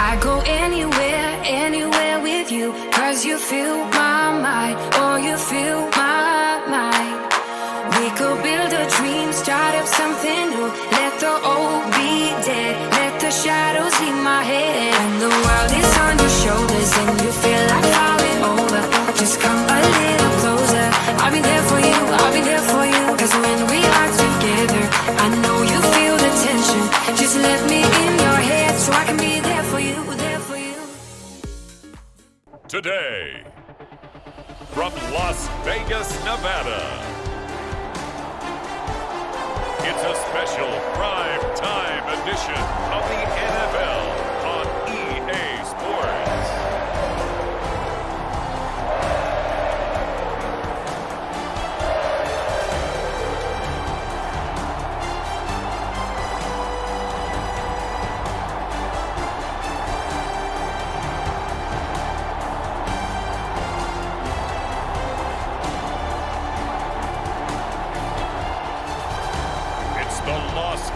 I go anywhere, anywhere with you, 'cause you fill my mind, or you fill my mind. We could build a dream, start up something new. Let the old be dead, let the shadows leave my head. And the world is on your shoulders and you feel like falling over. Just come a little closer. I'll be there for you, I'll be there for you. 'Cause when we are together, I know you feel the tension. Just let me in your head so I can be there for you, there for you. Today, from Las Vegas, Nevada, it's a special prime time edition of the NFL on EA Sports.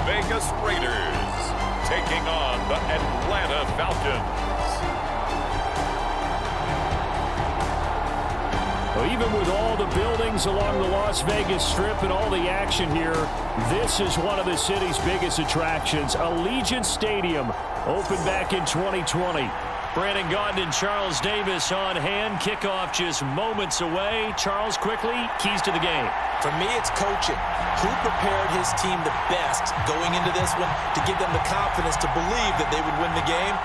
Vegas Raiders taking on the Atlanta Falcons. Well, even with all the buildings along the Las Vegas Strip and all the action here, this is one of the city's biggest attractions. Allegiant Stadium opened back in 2020. Brandon Gaudin and Charles Davis on hand. Kickoff just moments away. Charles, quickly, keys to the game. For me, it's coaching. Who prepared his team the best going into this one to give them the confidence to believe that they would win the game?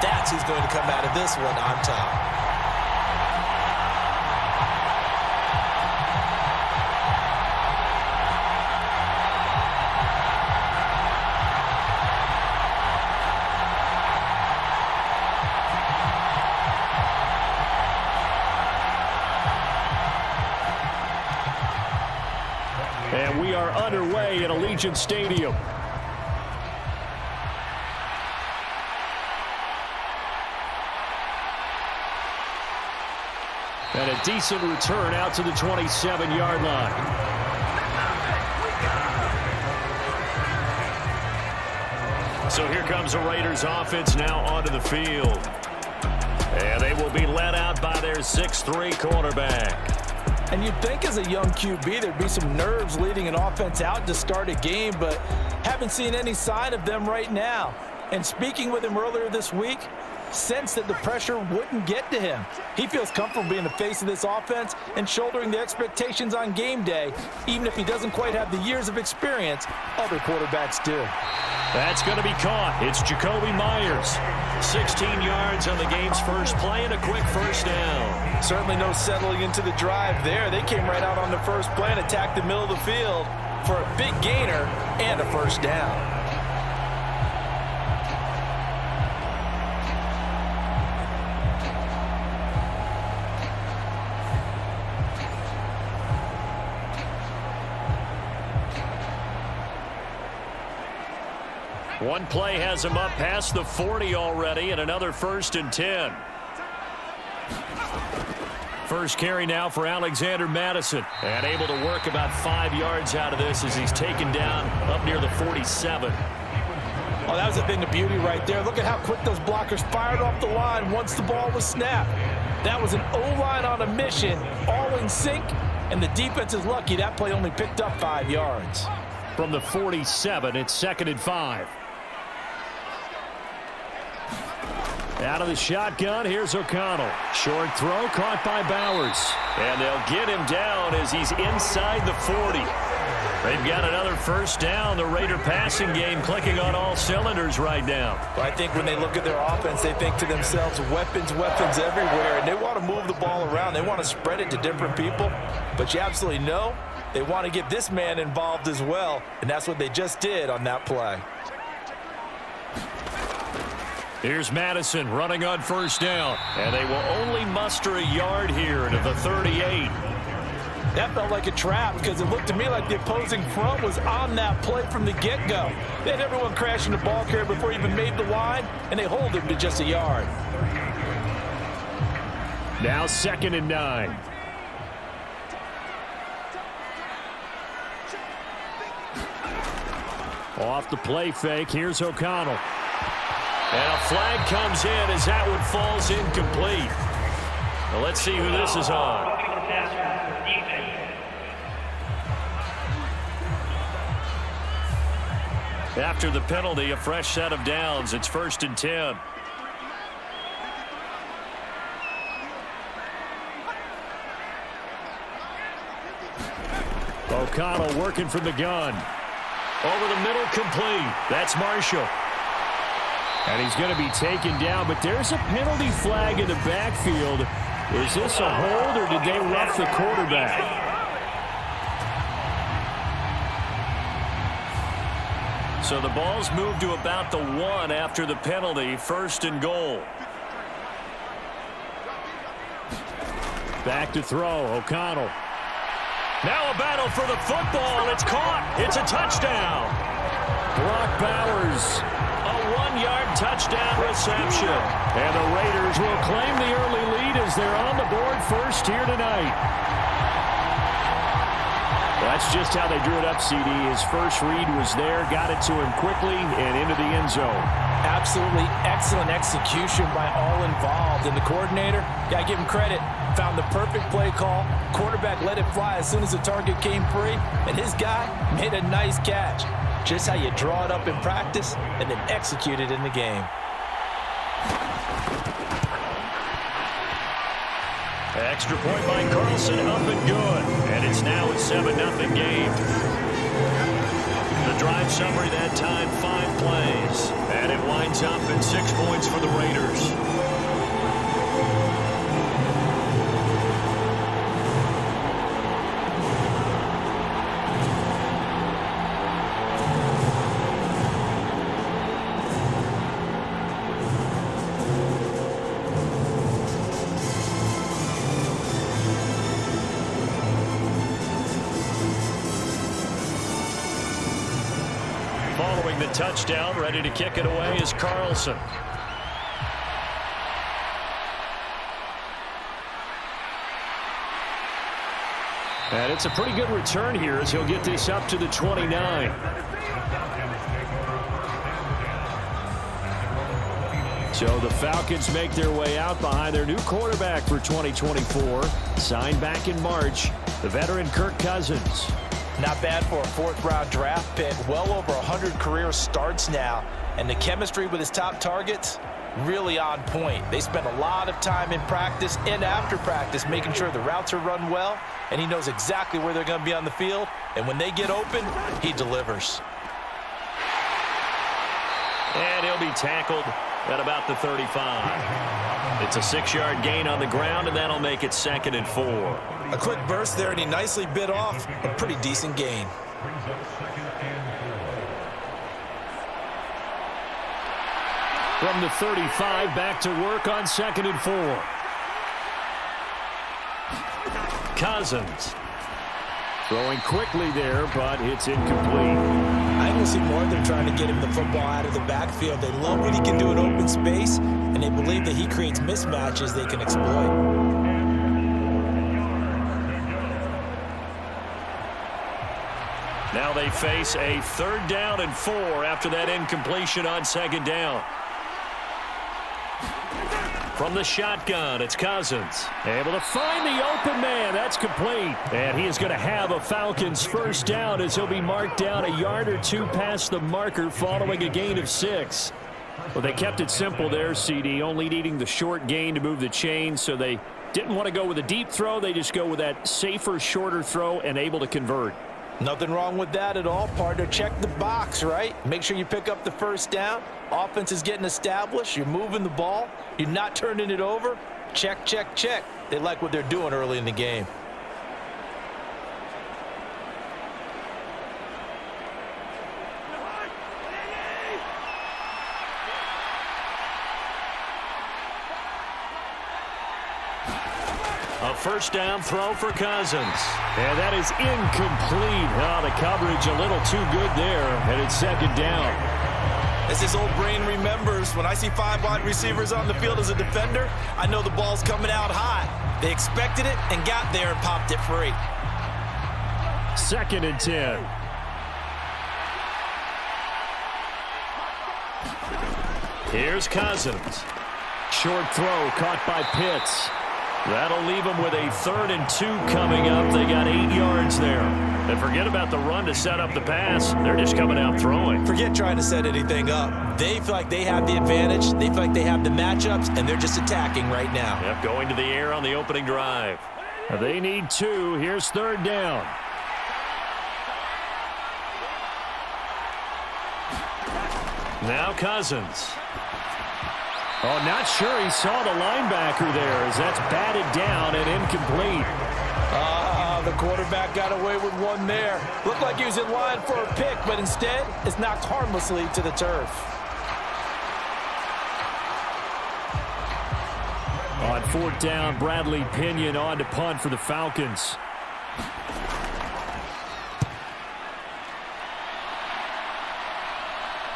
That's who's going to come out of this one on top. And we are underway at Allegiant Stadium. And a decent return out to the 27-yard line. So here comes the Raiders offense now onto the field. And they will be led out by their 6'3" quarterback. And you'd think as a young QB there'd be some nerves leading an offense out to start a game, but haven't seen any sign of them right now. And speaking with him earlier this week, sensed that the pressure wouldn't get to him. He feels comfortable being the face of this offense and shouldering the expectations on game day, even if he doesn't quite have the years of experience other quarterbacks do. That's going to be caught. It's Jacoby Myers. 16 yards on the game's first play and a quick first down. Certainly no settling into the drive there. They came right out on the first play and attacked the middle of the field for a big gainer and a first down. One play has him up past the 40 already, and another 1st and 10. First carry now for Alexander Madison, and able to work about 5 yards out of this as he's taken down up near the 47. Oh, that was a thing of beauty right there. Look at how quick those blockers fired off the line once the ball was snapped. That was an O-line on a mission, all in sync, and the defense is lucky that play only picked up 5 yards. From the 47, it's 2nd and 5. Out of the shotgun, here's O'Connell. Short throw caught by Bowers. And they'll get him down as he's inside the 40. They've got another first down. The Raider passing game clicking on all cylinders right now. Well, I think when they look at their offense, they think to themselves, weapons, weapons everywhere. And they want to move the ball around. They want to spread it to different people. But you absolutely know they want to get this man involved as well. And that's what they just did on that play. Here's Madison running on first down. And they will only muster a yard here to the 38. That felt like a trap because it looked to me like the opposing front was on that play from the get-go. They had everyone crashing the ball carrier before he even made the line, and they hold him to just a yard. Now 2nd and 9. Off the play fake, here's O'Connell. And a flag comes in as that one falls incomplete. Well, let's see who this is on. After the penalty, a fresh set of downs. It's 1st and 10. O'Connell working from the gun. Over the middle, complete. That's Marshall. And he's going to be taken down, but there's a penalty flag in the backfield. Is this a hold, or did they rough the quarterback? So the ball's moved to about the 1 after the penalty. 1st and goal. Back to throw. O'Connell. Now a battle for the football. It's caught. It's a touchdown. Brock Bowers. A 1-yard touchdown reception. And the Raiders will claim the early lead as they're on the board first here tonight. That's just how they drew it up, CD. His first read was there, got it to him quickly, and into the end zone. Absolutely excellent execution by all involved. And the coordinator, got to give him credit, found the perfect play call. Quarterback let it fly as soon as the target came free, and his guy made a nice catch. Just how you draw it up in practice and then execute it in the game. Extra point by Carlson, up and good. And it's now a 7-0 game. The drive summary that time, 5 plays. And it winds up in 6 points for the Raiders. Following the touchdown, ready to kick it away is Carlson. And it's a pretty good return here as he'll get this up to the 29. So the Falcons make their way out behind their new quarterback for 2024. Signed back in March, the veteran Kirk Cousins. Not bad for a 4th-round draft pick. Well over 100 career starts now. And the chemistry with his top targets, really on point. They spend a lot of time in practice and after practice making sure the routes are run well, and he knows exactly where they're going to be on the field. And when they get open, he delivers. And he'll be tackled at about the 35. It's a 6-yard gain on the ground, and that'll make it 2nd and 4. A quick burst there, and he nicely bit off a pretty decent gain. From the 35, back to work on 2nd and 4. Cousins. Throwing quickly there, but it's incomplete. I can see more they're trying to get him the football out of the backfield. They love what he can do in open space, and they believe that he creates mismatches they can exploit. Now they face a 3rd down and 4 after that incompletion on 2nd down. From the shotgun, it's Cousins. Able to find the open man. That's complete. And he is going to have a Falcons 1st down as he'll be marked down a yard or 2 past the marker following a gain of 6. Well, they kept it simple there, CD, only needing the short gain to move the chain, so they didn't want to go with a deep throw. They just go with that safer, shorter throw and able to convert. Nothing wrong with that at all, partner. Check the box, right? Make sure you pick up the 1st down. Offense is getting established. You're moving the ball. You're not turning it over. Check, check, check. They like what they're doing early in the game. A 1st down throw for Cousins. And that is incomplete. Oh, the coverage a little too good there. And it's 2nd down. As his old brain remembers, when I see 5 wide receivers on the field as a defender, I know the ball's coming out high. They expected it and got there and popped it free. 2nd and 10. Here's Cousins. Short throw caught by Pitts. That'll leave them with a 3rd and 2 coming up. They got 8 yards there. And forget about the run to set up the pass. They're just coming out throwing. Forget trying to set anything up. They feel like they have the advantage. They feel like they have the matchups, and they're just attacking right now. Yep, going to the air on the opening drive. They need 2. Here's 3rd down. Now Cousins. Oh, not sure he saw the linebacker there as that's batted down and incomplete. The quarterback got away with one there. Looked like he was in line for a pick, but instead it's knocked harmlessly to the turf. On 4th down, Bradley Pinion on to punt for the Falcons.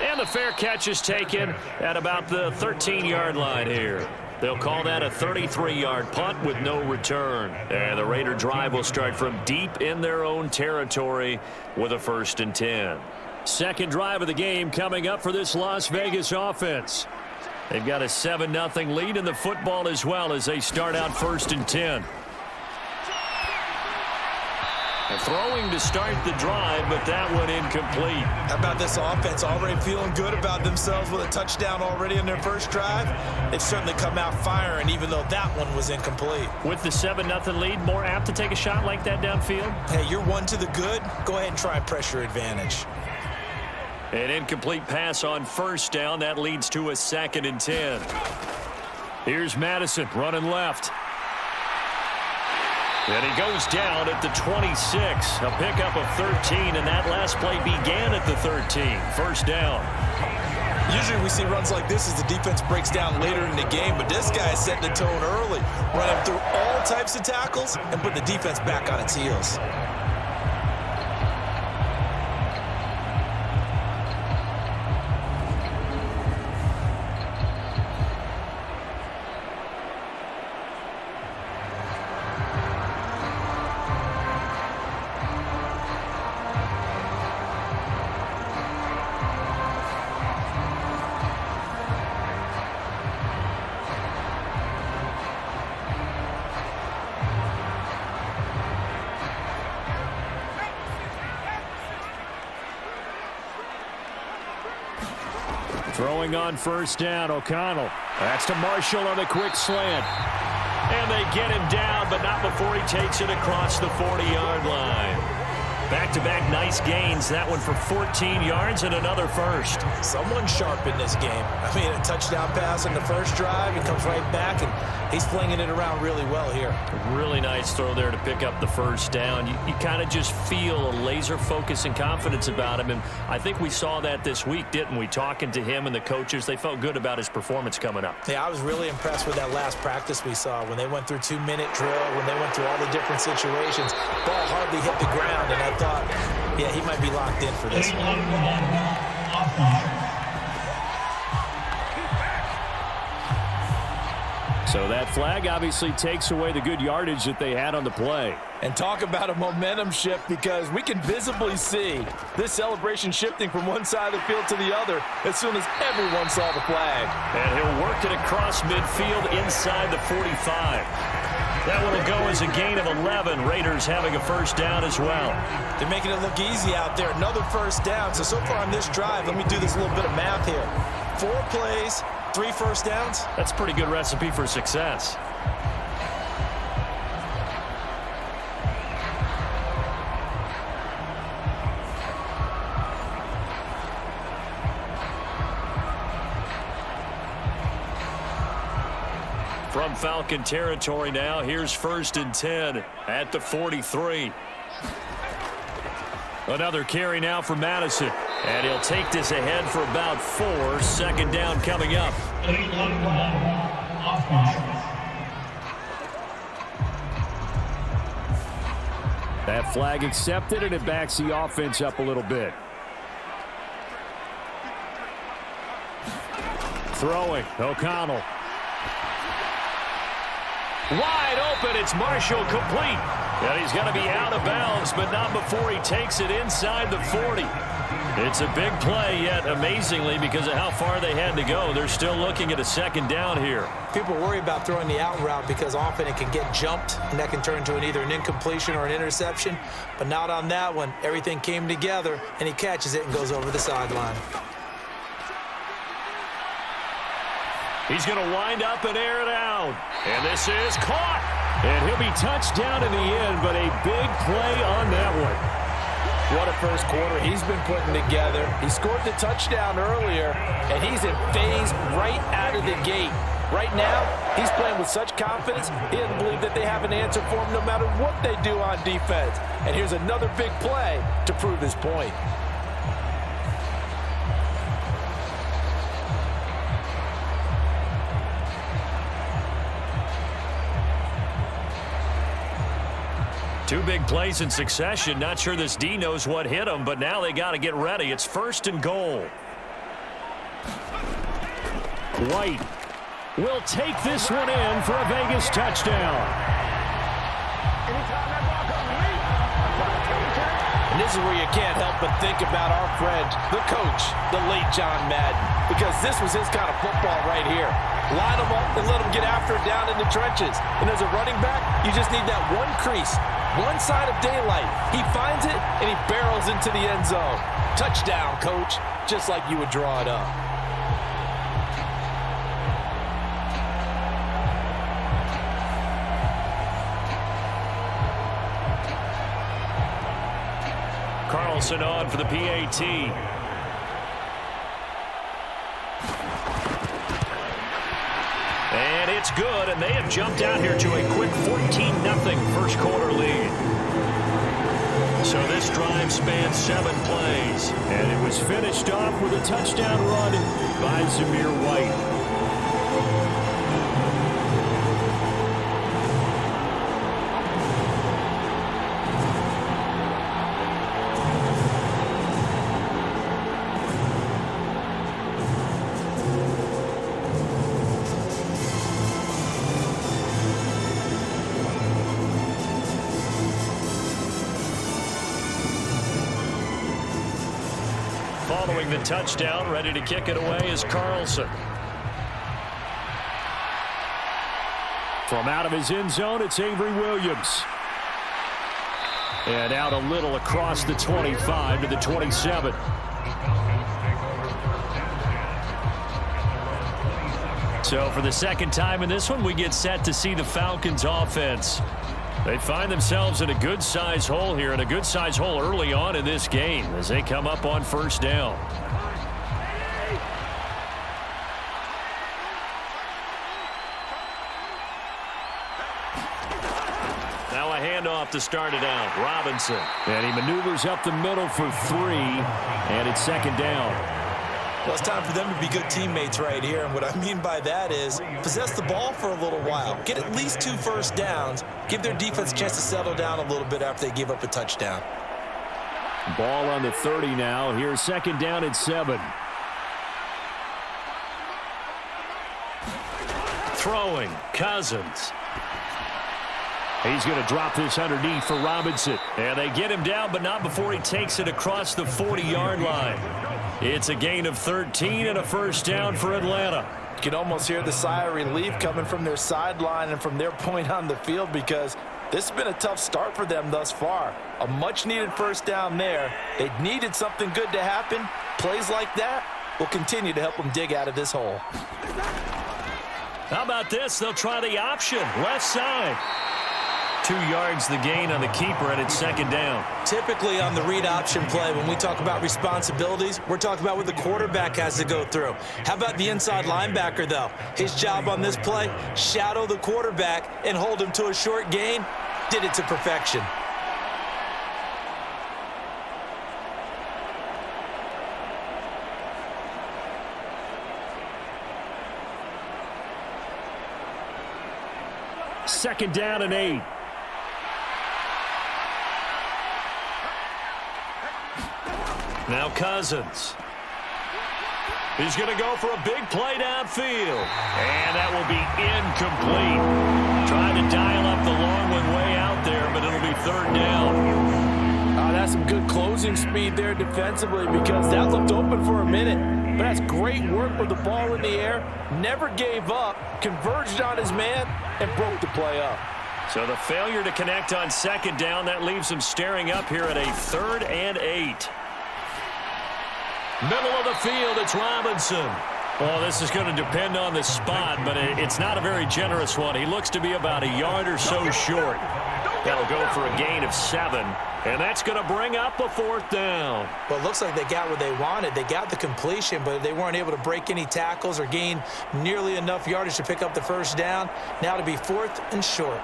And the fair catch is taken at about the 13-yard line here. They'll call that a 33-yard punt with no return. And the Raider drive will start from deep in their own territory with a 1st and 10. Second drive of the game coming up for this Las Vegas offense. They've got a 7-0 lead in the football as well as they start out 1st and 10. Throwing to start the drive, but that one incomplete. How about this offense already feeling good about themselves with a touchdown already in their first drive? They've certainly come out firing, even though that one was incomplete. With the 7-0 lead, more apt to take a shot like that downfield? Hey, you're one to the good. Go ahead and try pressure advantage. An incomplete pass on 1st down. That leads to a 2nd and 10. Here's Madison running left. And he goes down at the 26. A pickup of 13, and that last play began at the 13. 1st down. Usually we see runs like this as the defense breaks down later in the game, but this guy is setting the tone early, running through all types of tackles and put the defense back on its heels. Throwing on 1st down, O'Connell. That's to Marshall on the quick slant. And they get him down, but not before he takes it across the 40-yard line. Back-to-back nice gains. That one for 14 yards and another 1st. Someone sharp in this game. I mean, a touchdown pass in the first drive. He comes right back, and he's flinging it around really well here. Really nice throw there to pick up the 1st down. You kind of just feel a laser focus and confidence about him, and I think we saw that this week, didn't we? Talking to him and the coaches, they felt good about his performance coming up. Yeah, I was really impressed with that last practice we saw when they went through 2-minute drill, when they went through all the different situations. Ball hardly hit the ground, and I thought, yeah, he might be locked in for this one. So that flag obviously takes away the good yardage that they had on the play. And talk about a momentum shift, because we can visibly see this celebration shifting from one side of the field to the other as soon as everyone saw the flag. And he'll work it across midfield inside the 45. That one will go as a gain of 11. Raiders having a 1st down as well. They're making it look easy out there. Another 1st down. So far on this drive, let me do this little bit of math here. 4 plays, 3 1st downs. That's a pretty good recipe for success. From Falcon territory now, here's 1st and 10 at the 43. Another carry now for Madison, and he'll take this ahead for about 4. 2nd down coming up. That flag accepted, and it backs the offense up a little bit. Throwing, O'Connell. Wide open, it's Marshall, complete. And he's going to be out of bounds, but not before he takes it inside the 40. It's a big play, yet amazingly, because of how far they had to go, they're still looking at a second down here. People worry about throwing the out route because often it can get jumped, and that can turn into either an incompletion or an interception. But not on that one. Everything came together, and he catches it and goes over the sideline. He's going to wind up and air it out. And this is caught. And he'll be touched down in the end, but a big play on that one. What a first quarter he's been putting together. He scored the touchdown earlier, and he's in phase right out of the gate. Right now, he's playing with such confidence, he doesn't believe that they have an answer for him no matter what they do on defense. And here's another big play to prove his point. Two big plays in succession. Not sure this D knows what hit him, but now they got to get ready. It's 1st and goal. White will take this one in for a Vegas touchdown. And this is where you can't help but think about our friend, the coach, the late John Madden, because this was his kind of football right here. Line them up and let them get after it down in the trenches. And as a running back, you just need that one crease, one side of daylight. He finds it, and he barrels into the end zone. Touchdown, coach, just like you would draw it up. Carlson on for the PAT. And it's good, and they have jumped out here to a quick 14-0 first quarter lead. So this drive spans 7 plays. And it was finished off with a touchdown run by Zamir White. Following the touchdown, ready to kick it away is Carlson. From out of his end zone, it's Avery Williams. And out a little across the 25 to the 27. So for the second time in this one, we get set to see the Falcons offense. They find themselves in a good-sized hole here, and a good-sized hole early on in this game as they come up on first down. Now a handoff to start it out. Robinson. And he maneuvers up the middle for 3, and it's second down. Well, it's time for them to be good teammates right here, and what I mean by that is possess the ball for a little while, get at least 2 first downs, give their defense a chance to settle down a little bit after they give up a touchdown. Ball on the 30 now. Here's second down and 7. Throwing, Cousins. He's going to drop this underneath for Robinson. And they get him down, but not before he takes it across the 40-yard line. It's a gain of 13 and a first down for Atlanta. You can almost hear the sigh of relief coming from their sideline and from their point on the field, because this has been a tough start for them thus far. A much-needed first down there. They needed something good to happen. Plays like that will continue to help them dig out of this hole. How about this? They'll try the option. Left side. 2 yards the gain on the keeper, and it's second down. Typically on the read option play, when we talk about responsibilities, we're talking about what the quarterback has to go through. How about the inside linebacker, though? His job on this play, shadow the quarterback and hold him to a short gain. Did it to perfection. Second down and 8. Now Cousins. He's going to go for a big play downfield. And that will be incomplete. Trying to dial up the long one way out there, but it'll be third down. That's some good closing speed there defensively because that looked open for a minute. But that's great work with the ball in the air. Never gave up, converged on his man, and broke the play up. So the failure to connect on second down, that leaves him staring up here at a 3rd and 8. Middle of the field, it's Robinson. Well, this is going to depend on the spot, but it's not a very generous one. He looks to be about a yard or so short. That'll go for a gain of 7, and that's going to bring up a 4th down. Well, it looks like they got what they wanted. They got the completion, but they weren't able to break any tackles or gain nearly enough yardage to pick up the first down. Now to be 4th and short.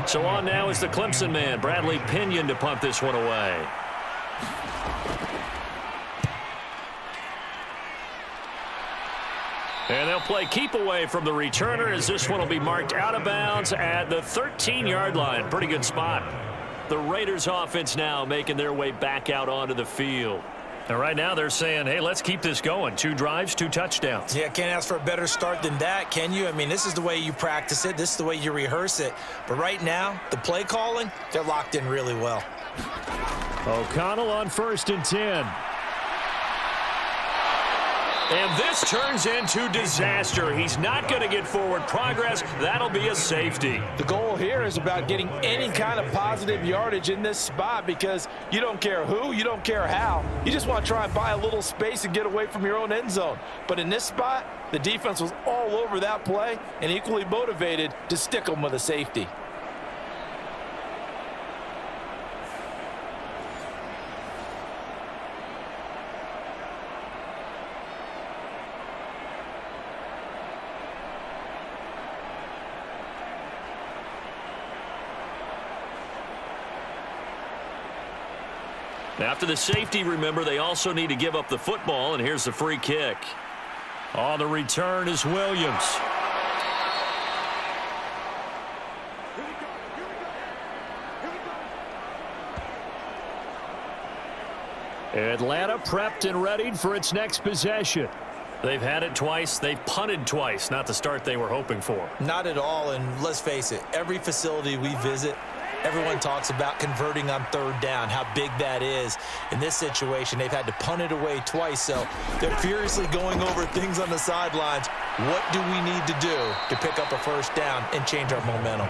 So on now is the Clemson man, Bradley Pinion, to punt this one away. And they'll play keep away from the returner as this one will be marked out of bounds at the 13-yard line. Pretty good spot. The Raiders offense now making their way back out onto the field. And right now they're saying, hey, let's keep this going. 2 drives, 2 touchdowns. Yeah, can't ask for a better start than that, can you? I mean, this is the way you practice it. This is the way you rehearse it. But right now, the play calling, they're locked in really well. O'Connell on 1st and 10. And this turns into disaster. He's not going to get forward progress. That'll be a safety. The goal here is about getting any kind of positive yardage in this spot because you don't care who, you don't care how. You just want to try and buy a little space and get away from your own end zone. But in this spot, the defense was all over that play and equally motivated to stick them with a safety. After the safety, remember, they also need to give up the football, and here's the free kick. On the return is Williams. Atlanta prepped and readied for its next possession. They've had it twice. They've punted twice. Not the start they were hoping for. Not at all, and let's face it, every facility we visit, everyone talks about converting on 3rd down, how big that is. In this situation, they've had to punt it away twice, so they're furiously going over things on the sidelines. What do we need to do to pick up a first down and change our momentum?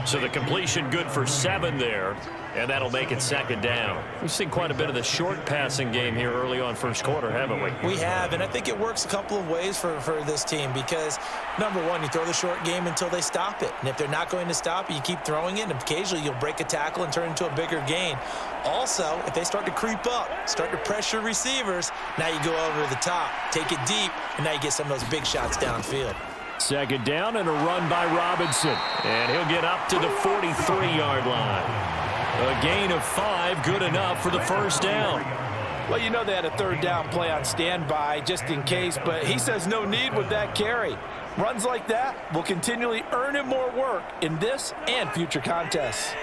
So the completion good for 7 there, and that'll make it 2nd down. We've seen quite a bit of the short passing game here early on first quarter, haven't we? We have, and I think it works a couple of ways for this team because, number one, you throw the short game until they stop it. And if they're not going to stop it, you keep throwing it, and occasionally you'll break a tackle and turn it into a bigger gain. Also, if they start to creep up, start to pressure receivers, now you go over the top, take it deep, and now you get some of those big shots downfield. 2nd down and a run by Robinson. And he'll get up to the 43-yard line. A gain of 5, good enough for the first down. Well, you know they had a 3rd down play on standby just in case, but he says no need with that carry. Runs like that will continually earn him more work in this and future contests.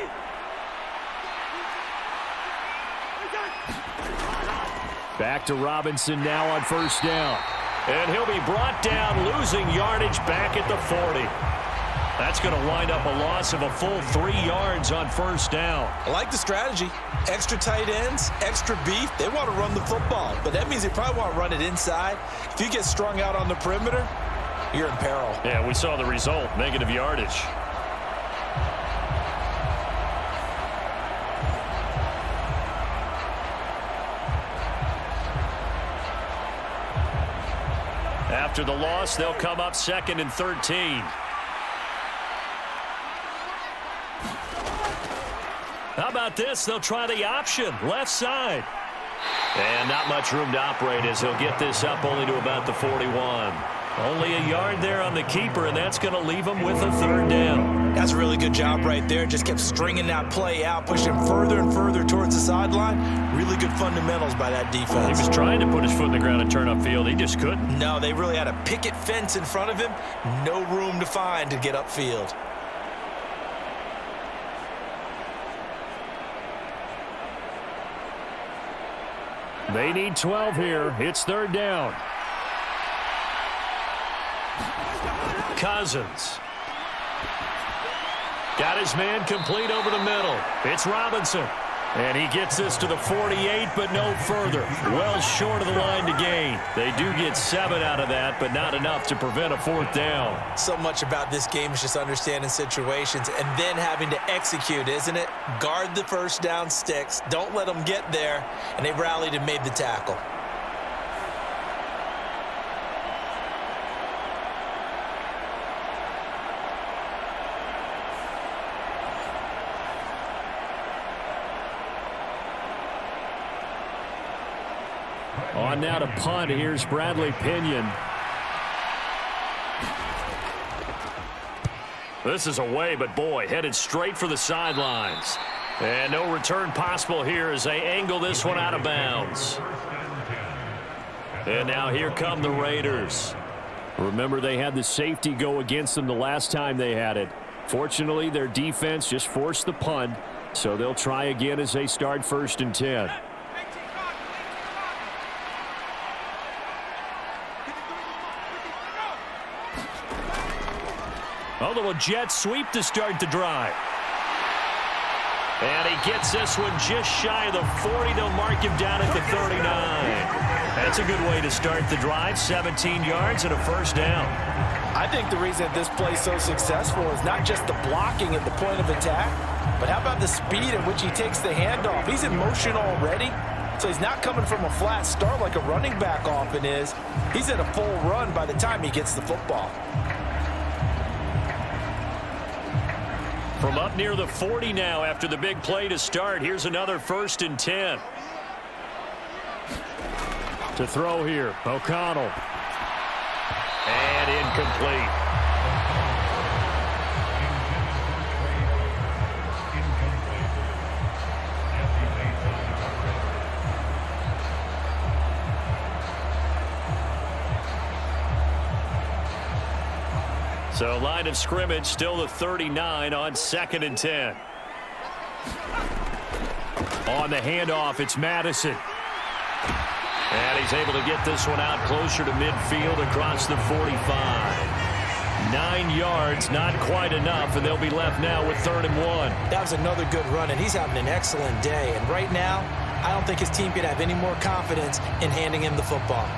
Back to Robinson now on 1st down. And he'll be brought down, losing yardage back at the 40. That's going to wind up a loss of a full 3 yards on 1st down. I like the strategy. Extra tight ends, extra beef. They want to run the football, but that means they probably want to run it inside. If you get strung out on the perimeter, you're in peril. Yeah, we saw the result, negative yardage. After the loss, they'll come up 2nd and 13. How about this? They'll try the option, left side. And not much room to operate as he'll get this up only to about the 41. Only a yard there on the keeper, and that's going to leave him with a 3rd down. That's a really good job right there. Just kept stringing that play out, pushing him further and further towards the sideline. Really good fundamentals by that defense. He was trying to put his foot in the ground and turn upfield. He just couldn't. No, they really had a picket fence in front of him. No room to find to get upfield. They need 12 here. It's third down. Cousins. Got his man complete over the middle. It's Robinson. And he gets this to the 48, but no further. Well short of the line to gain. They do get 7 out of that, but not enough to prevent a fourth down. So much about this game is just understanding situations and then having to execute, isn't it? Guard the first down sticks. Don't let them get there. And they rallied and made the tackle. On now to punt. Here's Bradley Pinion. This is away, but boy, headed straight for the sidelines. And no return possible here as they angle this one out of bounds. And now here come the Raiders. Remember, they had the safety go against them the last time they had it. Fortunately, their defense just forced the punt, so they'll try again as they start 1st and 10. Oh, little jet sweep to start the drive. And he gets this one just shy of the 40. They'll mark him down at the 39. That's a good way to start the drive. 17 yards and a first down. I think the reason this play is so successful is not just the blocking at the point of attack, but how about the speed at which he takes the handoff? He's in motion already, so he's not coming from a flat start like a running back often is. He's at a full run by the time he gets the football. From up near the 40 now after the big play to start. Here's another 1st and 10. To throw here, O'Connell. And incomplete. So line of scrimmage still the 39 on 2nd and 10. On the handoff, it's Madison. And he's able to get this one out closer to midfield across the 45. 9 yards, not quite enough, and they'll be left now with 3rd and 1. That was another good run, and he's having an excellent day. And right now, I don't think his team could have any more confidence in handing him the football.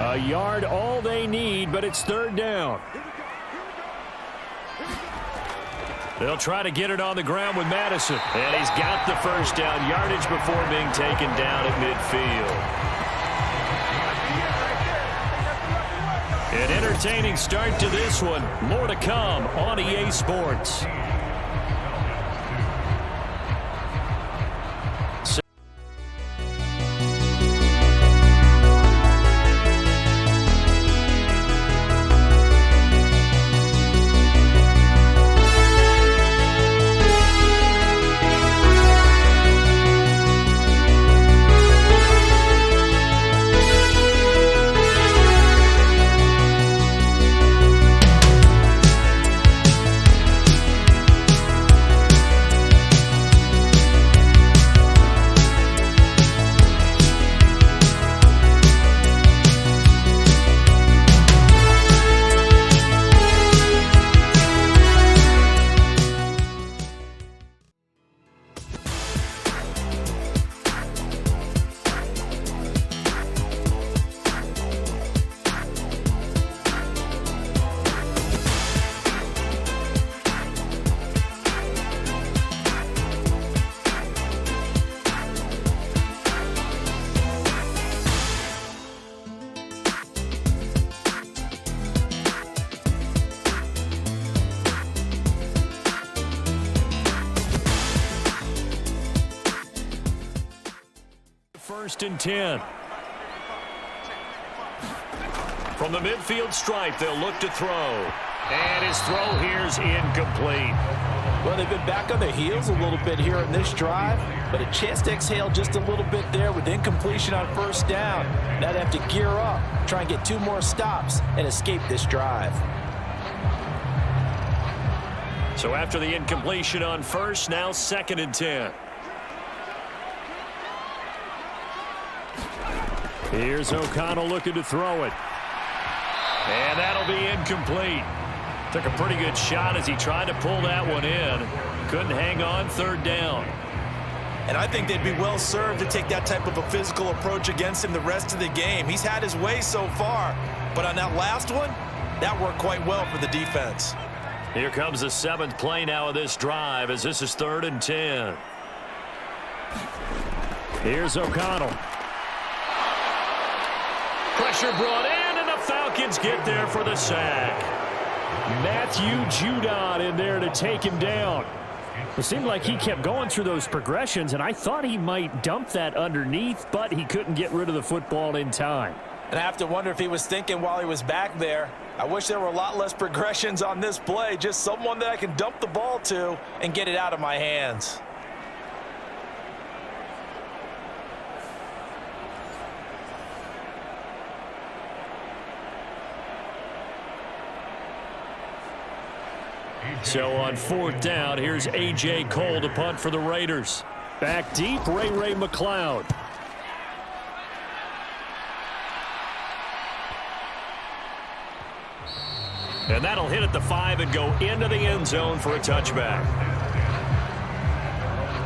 A yard all they need, but it's 3rd down. They'll try to get it on the ground with Madison. And he's got the first down yardage before being taken down at midfield. An entertaining start to this one. More to come on EA Sports. First and 10. From the midfield stripe, they'll look to throw. And his throw here's incomplete. Well, they've been back on their heels a little bit here in this drive, but a chance to exhale just a little bit there with incompletion on first down. Now they have to gear up, try and get 2 more stops, and escape this drive. So after the incompletion on first, now 2nd and 10. Here's O'Connell looking to throw it. And that'll be incomplete. Took a pretty good shot as he tried to pull that one in. Couldn't hang on, 3rd down. And I think they'd be well served to take that type of a physical approach against him the rest of the game. He's had his way so far, but on that last one, that worked quite well for the defense. Here comes the 7th play now of this drive as this is 3rd and 10. Here's O'Connell. Pressure brought in, and the Falcons get there for the sack. Matthew Judon in there to take him down. It seemed like he kept going through those progressions, and I thought he might dump that underneath, but he couldn't get rid of the football in time. And I have to wonder if he was thinking while he was back there, I wish there were a lot less progressions on this play, just someone that I can dump the ball to and get it out of my hands. So on 4th down, here's A.J. Cole to punt for the Raiders. Back deep, Ray McLeod. And that'll hit at the 5 and go into the end zone for a touchback.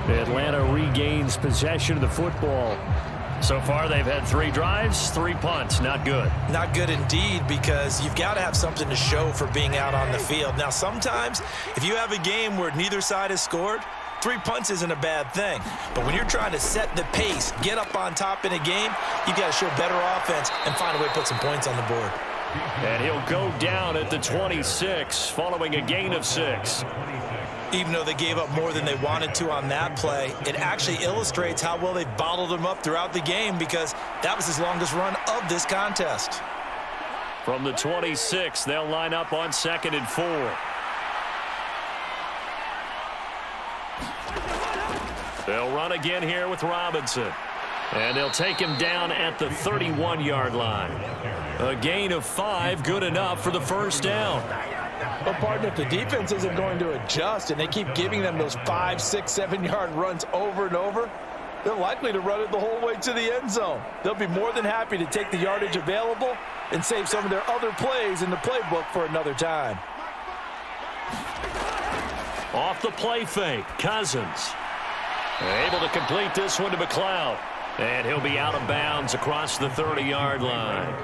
Atlanta regains possession of the football. So far, they've had 3 drives, 3 punts. Not good. Not good indeed, because you've got to have something to show for being out on the field. Now, sometimes, if you have a game where neither side has scored, 3 punts isn't a bad thing. But when you're trying to set the pace, get up on top in a game, you've got to show better offense and find a way to put some points on the board. And he'll go down at the 26, following a gain of 6. Even though they gave up more than they wanted to on that play, it actually illustrates how well they bottled him up throughout the game, because that was his longest run of this contest. From the 26, they'll line up on 2nd and 4. They'll run again here with Robinson. And they'll take him down at the 31-yard line. A gain of 5, good enough for the 1st down. But, partner, if the defense isn't going to adjust and they keep giving them those 5, 6, 7-yard runs over and over, they're likely to run it the whole way to the end zone. They'll be more than happy to take the yardage available and save some of their other plays in the playbook for another time. Off the play fake, Cousins. Able to complete this one to McLeod. And he'll be out of bounds across the 30-yard line.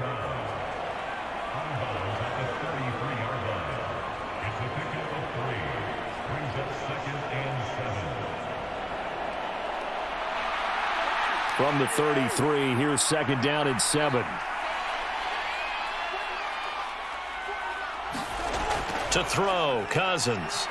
From the 33, here's 2nd down and 7. To throw, Cousins.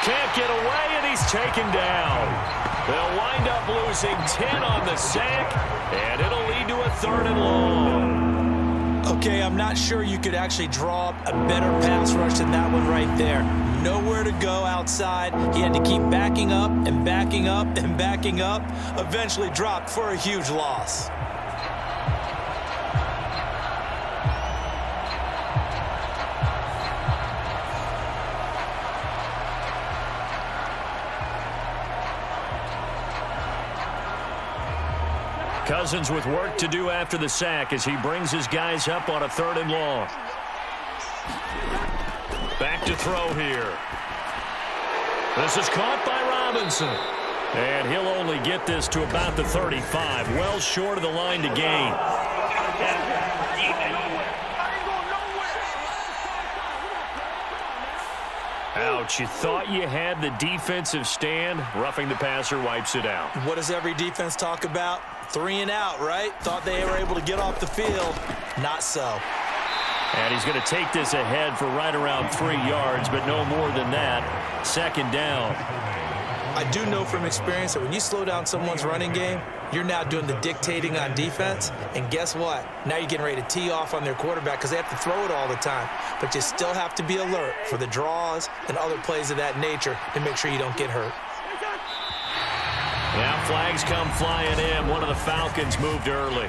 Can't get away, and he's taken down. They'll wind up losing 10 on the sack, and it'll lead to a 3rd and long. Okay, I'm not sure you could actually draw up a better pass rush than that one right there. Nowhere to go outside. He had to keep backing up and backing up and backing up. Eventually dropped for a huge loss. Cousins with work to do after the sack as he brings his guys up on a 3rd and long. Back to throw here. This is caught by Robinson. And he'll only get this to about the 35, well short of the line to gain. Ouch, you thought you had the defensive stand. Roughing the passer wipes it out. What does every defense talk about? 3 and out, right? Thought they were able to get off the field. Not so. And he's going to take this ahead for right around 3 yards, but no more than that. 2nd down. I do know from experience that when you slow down someone's running game, you're now doing the dictating on defense. And guess what? Now you're getting ready to tee off on their quarterback because they have to throw it all the time. But you still have to be alert for the draws and other plays of that nature to make sure you don't get hurt. Now flags come flying in. One of the Falcons moved early.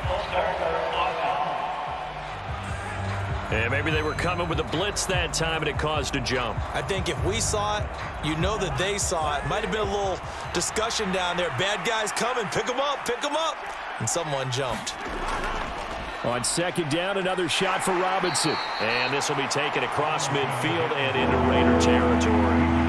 And maybe they were coming with a blitz that time, and it caused a jump. I think if we saw it, you know that they saw it. Might have been a little discussion down there. Bad guys coming. Pick them up. Pick them up. And someone jumped. On second down, another shot for Robinson. And this will be taken across midfield and into Raider territory.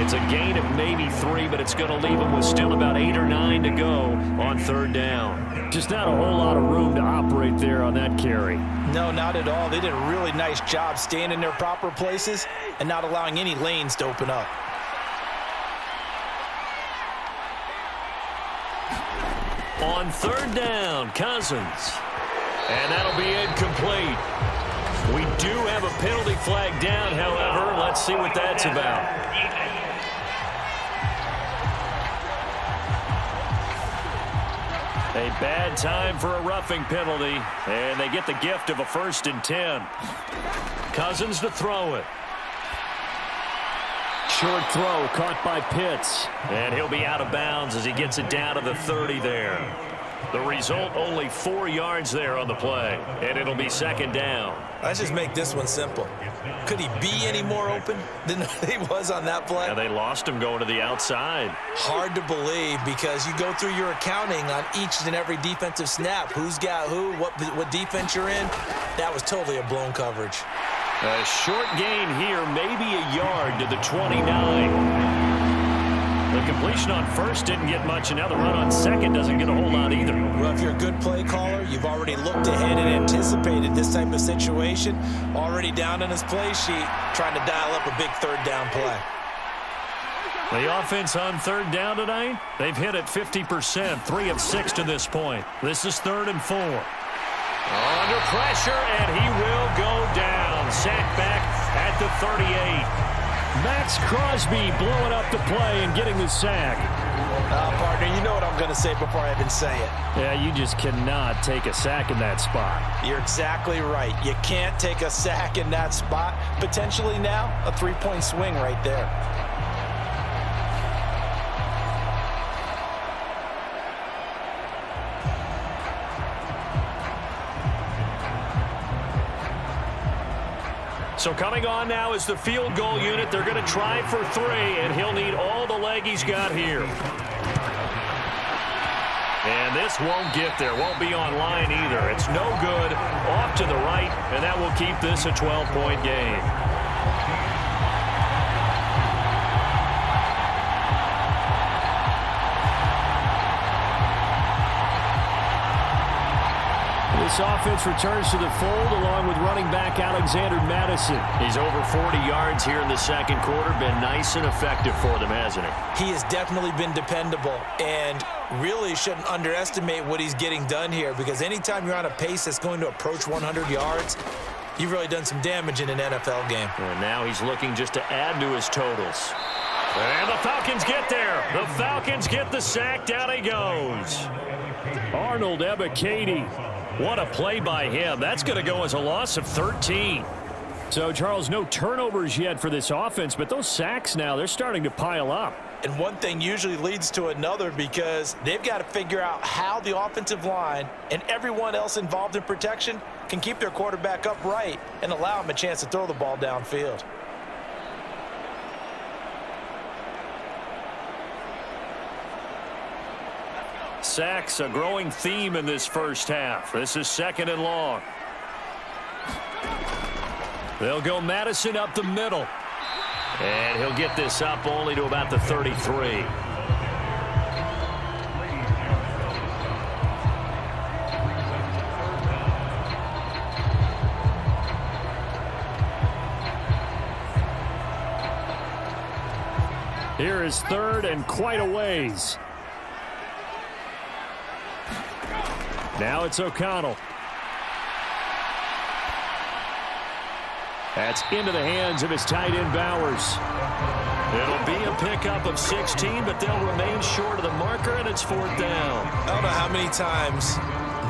It's a gain of maybe 3, but it's going to leave them with still about 8 or 9 to go on third down. Just not a whole lot of room to operate there on that carry. No, not at all. They did a really nice job staying in their proper places and not allowing any lanes to open up. On third down, Cousins. And that'll be incomplete. We do have a penalty flag down, however. Let's see what that's about. A bad time for a roughing penalty, and they get the gift of a 1st and 10. Cousins to throw it. Short throw caught by Pitts. And he'll be out of bounds as he gets it down to the 30 there. The result, only 4 yards there on the play, and it'll be second down. Let's just make this one simple. Could he be any more open than he was on that play? Yeah, they lost him going to the outside. Hard to believe because you go through your accounting on each and every defensive snap. Who's got who, what defense you're in. That was totally a blown coverage. A short gain here, maybe a yard to the 29. The completion on first didn't get much, and now the run on second doesn't get a whole lot either. Well, if you're a good play caller, you've already looked ahead and anticipated this type of situation. Already down on his play sheet, trying to dial up a big third down play. The offense on third down tonight, they've hit it 50%, 3 of 6 to this point. This is 3rd and 4. Under pressure, and he will go down. Sacked back at the 38. Max Crosby blowing up the play and getting the sack. Partner, you know what I'm going to say before I even say it. Yeah, you just cannot take a sack in that spot. You're exactly right. You can't take a sack in that spot. Potentially now, a 3-point swing right there. So coming on now is the field goal unit. They're going to try for 3, and he'll need all the leg he's got here. And this won't get there. Won't be on line either. It's no good. Off to the right, and that will keep this a 12-point game. This offense returns to the fold along with running back Alexander Madison. He's over 40 yards here in the second quarter. Been nice and effective for them, hasn't he? He has definitely been dependable and really shouldn't underestimate what he's getting done here because anytime you're on a pace that's going to approach 100 yards, you've really done some damage in an NFL game. And now he's looking just to add to his totals. And the Falcons get there. The Falcons get the sack. Down he goes. Arnold Ebiketie. What a play by him. That's going to go as a loss of 13. So, Charles, no turnovers yet for this offense, but those sacks now, they're starting to pile up. And one thing usually leads to another because they've got to figure out how the offensive line and everyone else involved in protection can keep their quarterback upright and allow him a chance to throw the ball downfield. Sacks, a growing theme in this first half. This is 2nd and long. They'll go Madison up the middle. And he'll get this up only to about the 33. Here is 3rd and quite a ways. Now it's O'Connell. That's into the hands of his tight end, Bowers. It'll be a pickup of 16, but they'll remain short of the marker, and it's 4th down. I don't know how many times,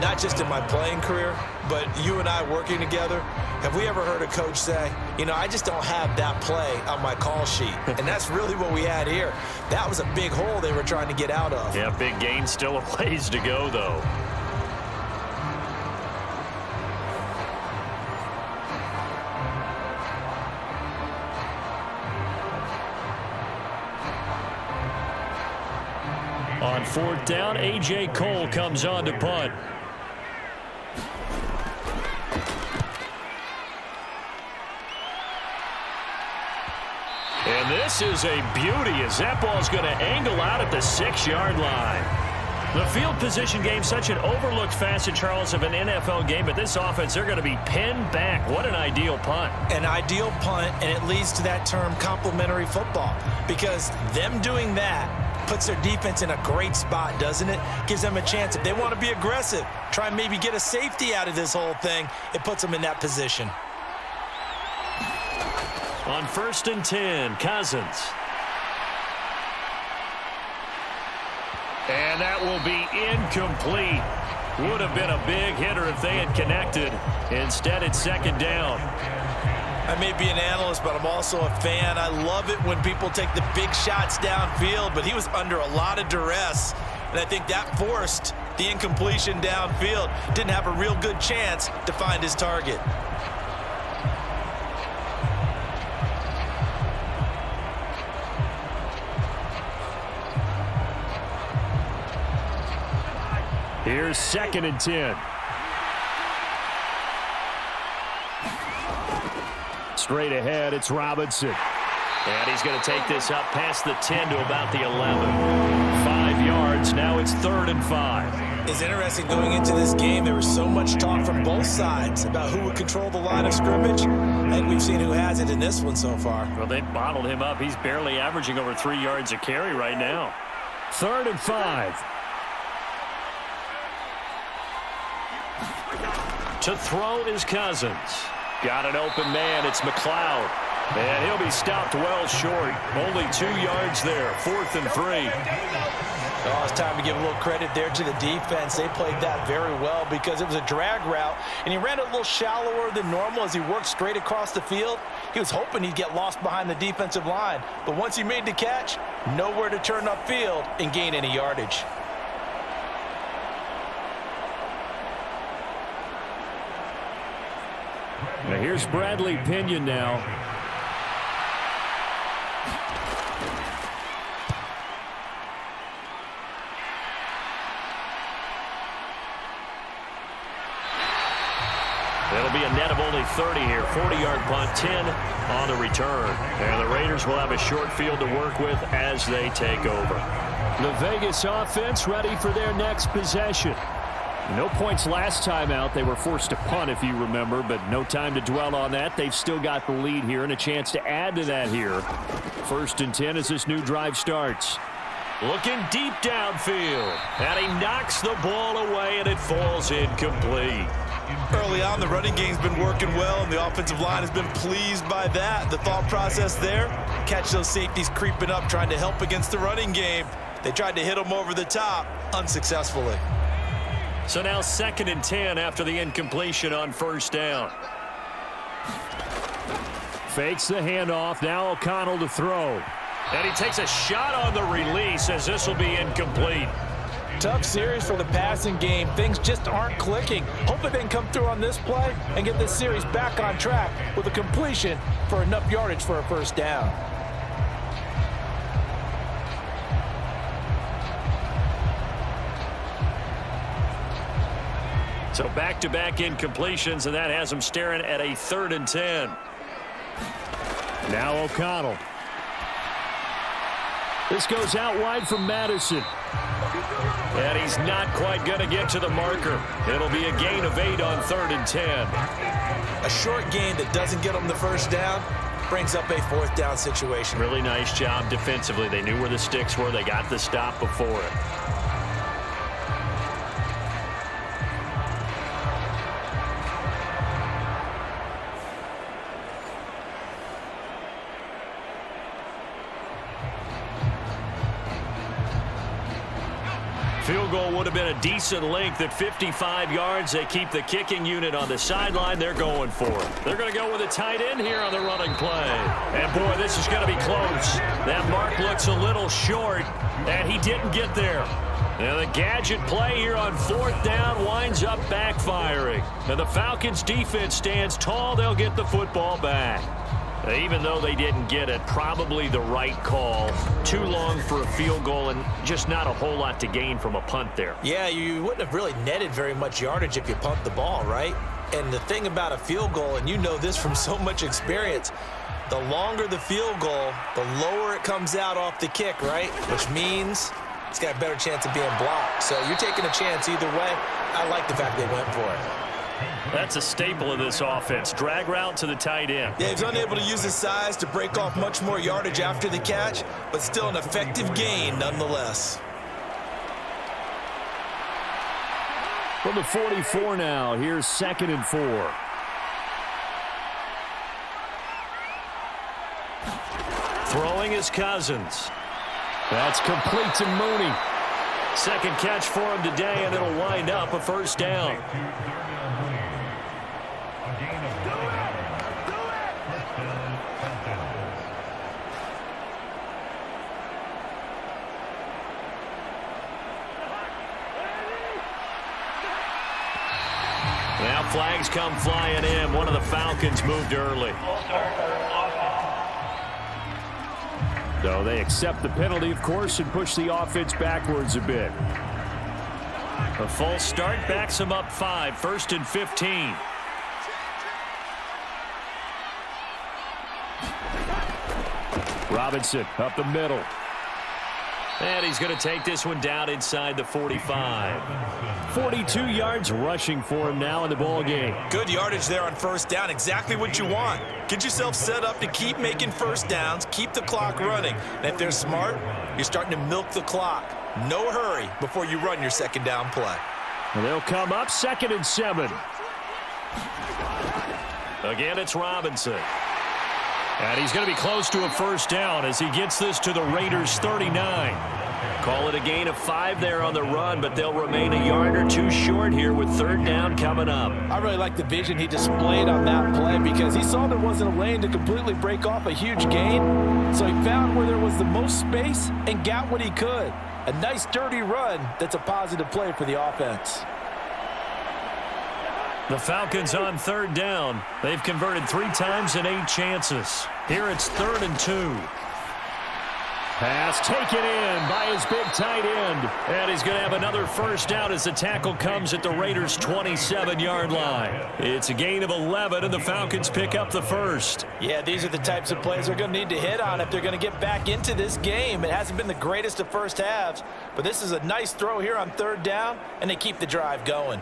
not just in my playing career, but you and I working together, have we ever heard a coach say, you know, I just don't have that play on my call sheet. And that's really what we had here. That was a big hole they were trying to get out of. Yeah, big gain, still a ways to go, though. On fourth down, A.J. Cole comes on to punt. And this is a beauty as that ball's going to angle out at the 6-yard line. The field position game, such an overlooked facet, Charles, of an NFL game, but this offense, they're going to be pinned back. What an ideal punt. An ideal punt, and it leads to that term complementary football, because them doing that puts their defense in a great spot, doesn't it? Gives them a chance. If they want to be aggressive, try and maybe get a safety out of this whole thing, it puts them in that position. On 1st and 10, Cousins. And that will be incomplete. Would have been a big hitter if they had connected. Instead, it's 2nd down. I may be an analyst, but I'm also a fan. I love it when people take the big shots downfield, but he was under a lot of duress, and I think that forced the incompletion downfield. Didn't have a real good chance to find his target. Here's 2nd and 10. Straight ahead, it's Robinson. And he's going to take this up past the 10 to about the 11. 5 yards, now it's 3rd and 5. It's interesting going into this game. There was so much talk from both sides about who would control the line of scrimmage. I think we've seen who has it in this one so far. Well, they bottled him up. He's barely averaging over 3 yards a carry right now. 3rd and 5. To throw is Cousins. Got an open man. It's McLeod. And he'll be stopped well short. Only 2 yards there. 4th and 3. Oh, it's time to give a little credit there to the defense. They played that very well because it was a drag route, and he ran a little shallower than normal as he worked straight across the field. He was hoping he'd get lost behind the defensive line, but once he made the catch, nowhere to turn upfield and gain any yardage. Now here's Bradley Pinion now. It'll be a net of only 30 here. 40-yard punt, 10 on the return. And the Raiders will have a short field to work with as they take over. The Vegas offense ready for their next possession. No points last time out. They were forced to punt, if you remember, but no time to dwell on that. They've still got the lead here and a chance to add to that here. 1st and 10 as this new drive starts. Looking deep downfield, and he knocks the ball away, and it falls incomplete. Early on, the running game's been working well, and the offensive line has been pleased by that. The thought process there, catch those safeties creeping up, trying to help against the running game. They tried to hit them over the top, unsuccessfully. So now 2nd and 10 after the incompletion on 1st down. Fakes the handoff. Now O'Connell to throw. And he takes a shot on the release as this will be incomplete. Tough series for the passing game. Things just aren't clicking. Hopefully they can come through on this play and get this series back on track with a completion for enough yardage for a 1st down. So back-to-back incompletions, and that has them staring at a 3rd and 10. Now O'Connell. This goes out wide from Madison. And he's not quite going to get to the marker. It'll be a gain of 8 on 3rd and 10. A short gain that doesn't get them the 1st down brings up a 4th down situation. Really nice job defensively. They knew where the sticks were. They got the stop before it. Field goal would have been a decent length at 55 yards. They keep the kicking unit on the sideline. They're going for it. They're going to go with a tight end here on the running play. And, boy, this is going to be close. That mark looks a little short, and he didn't get there. And the gadget play here on 4th down winds up backfiring. And the Falcons defense stands tall. They'll get the football back. Even though they didn't get it, probably the right call. Too long for a field goal and just not a whole lot to gain from a punt there. Yeah, you wouldn't have really netted very much yardage if you pumped the ball, right? And the thing about a field goal, and you know this from so much experience, the longer the field goal, the lower it comes out off the kick, right? Which means it's got a better chance of being blocked. So you're taking a chance either way. I like the fact they went for it. That's a staple of this offense. Drag route to the tight end. Yeah, he's unable to use his size to break off much more yardage after the catch, but still an effective gain nonetheless. From the 44 now, here's 2nd and 4. Throwing is Cousins. That's complete to Mooney. Second catch for him today, and it'll wind up a first down. Now flags come flying in. One of the Falcons moved early. So they accept the penalty, of course, and push the offense backwards a bit. A false start backs them up 5, 1st and 15. Robinson up the middle. And he's going to take this one down inside the 45. 42 yards rushing for him now in the ball game. Good yardage there on first down. Exactly what you want. Get yourself set up to keep making first downs, keep the clock running. And if they're smart, you're starting to milk the clock. No hurry before you run your second down play. And they'll come up 2nd and 7. Again, it's Robinson. And he's going to be close to a first down as he gets this to the Raiders' 39. Call it a gain of 5 there on the run, but they'll remain a yard or two short here with 3rd down coming up. I really like the vision he displayed on that play because he saw there wasn't a lane to completely break off a huge gain. So he found where there was the most space and got what he could. A nice, dirty run that's a positive play for the offense. The Falcons on 3rd down. They've converted 3 times in 8 chances. Here it's 3rd and 2. Pass taken in by his big tight end. And he's going to have another first down as the tackle comes at the Raiders' 27-yard line. It's a gain of 11, and the Falcons pick up the first. Yeah, these are the types of plays they're going to need to hit on if they're going to get back into this game. It hasn't been the greatest of first halves, but this is a nice throw here on 3rd down, and they keep the drive going.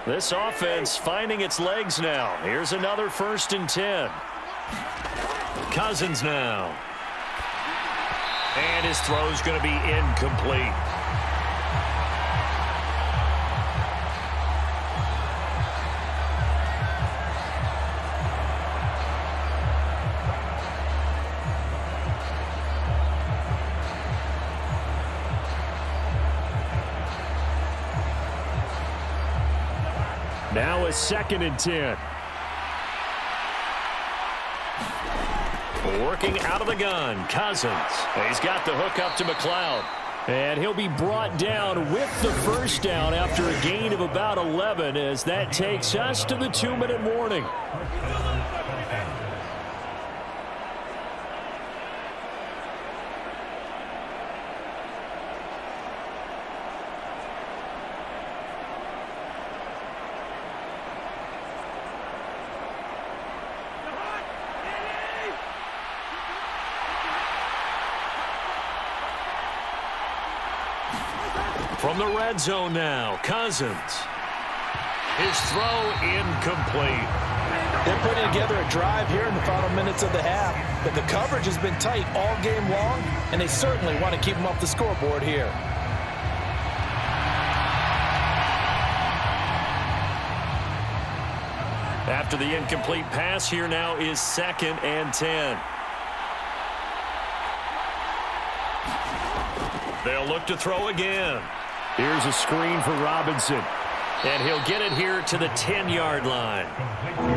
This offense finding its legs now. Here's another 1st and 10. Cousins now. And his throw's going to be incomplete. Now a 2nd and 10. Working out of the gun, Cousins. He's got the hook up to McLeod. And he'll be brought down with the first down after a gain of about 11 as that takes us to the 2-minute warning. From the red zone now, Cousins. His throw incomplete. They're putting together a drive here in the final minutes of the half, but the coverage has been tight all game long, and they certainly want to keep them off the scoreboard here. After the incomplete pass, here now is 2nd and 10. They'll look to throw again. Here's a screen for Robinson. And he'll get it here to the 10-yard line.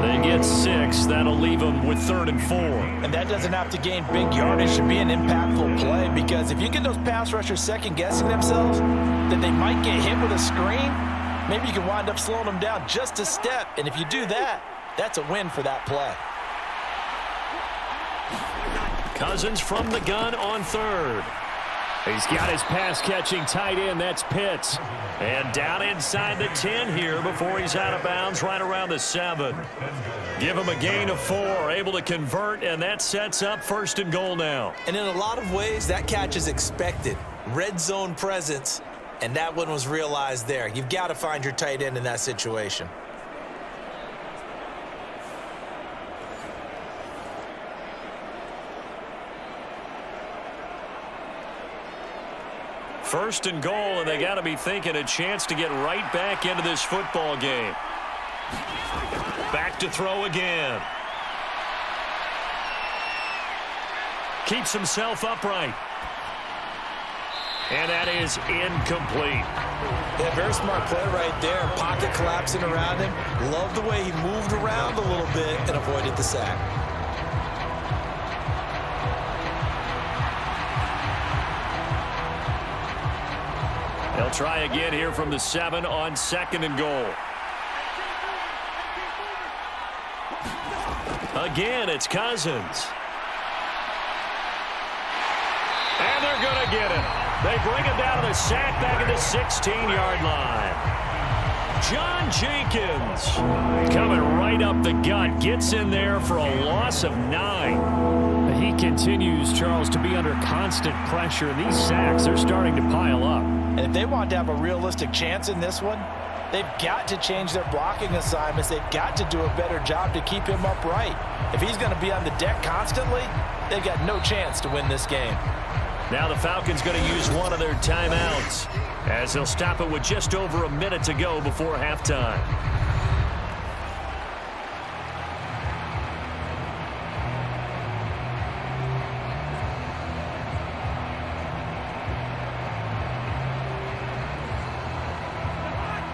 They get 6. That'll leave them with 3rd and 4. And that doesn't have to gain big yardage to be an impactful play, because if you get those pass rushers second-guessing themselves that they might get hit with a screen, maybe you can wind up slowing them down just a step. And if you do that, that's a win for that play. Cousins from the gun on 3rd. He's got his pass-catching tight end. That's Pitts. And down inside the 10 here before he's out of bounds right around the 7. Give him a gain of 4. Able to convert, and that sets up 1st and goal now. And in a lot of ways, that catch is expected. Red zone presence, and that one was realized there. You've got to find your tight end in that situation. First and goal, and they got to be thinking a chance to get right back into this football game. Back to throw again. Keeps himself upright. And that is incomplete. Yeah, very smart play right there. Pocket collapsing around him. Love the way he moved around a little bit and avoided the sack. They'll try again here from the 7 on 2nd and goal. Again, it's Cousins. And they're going to get him. They bring him down to the sack back at the 16-yard line. John Jenkins coming right up the gut. Gets in there for a loss of 9. He continues, Charles, to be under constant pressure. These sacks are starting to pile up. And if they want to have a realistic chance in this one, they've got to change their blocking assignments. They've got to do a better job to keep him upright. If he's going to be on the deck constantly, they've got no chance to win this game. Now the Falcons going to use one of their timeouts as they'll stop it with just over a minute to go before halftime.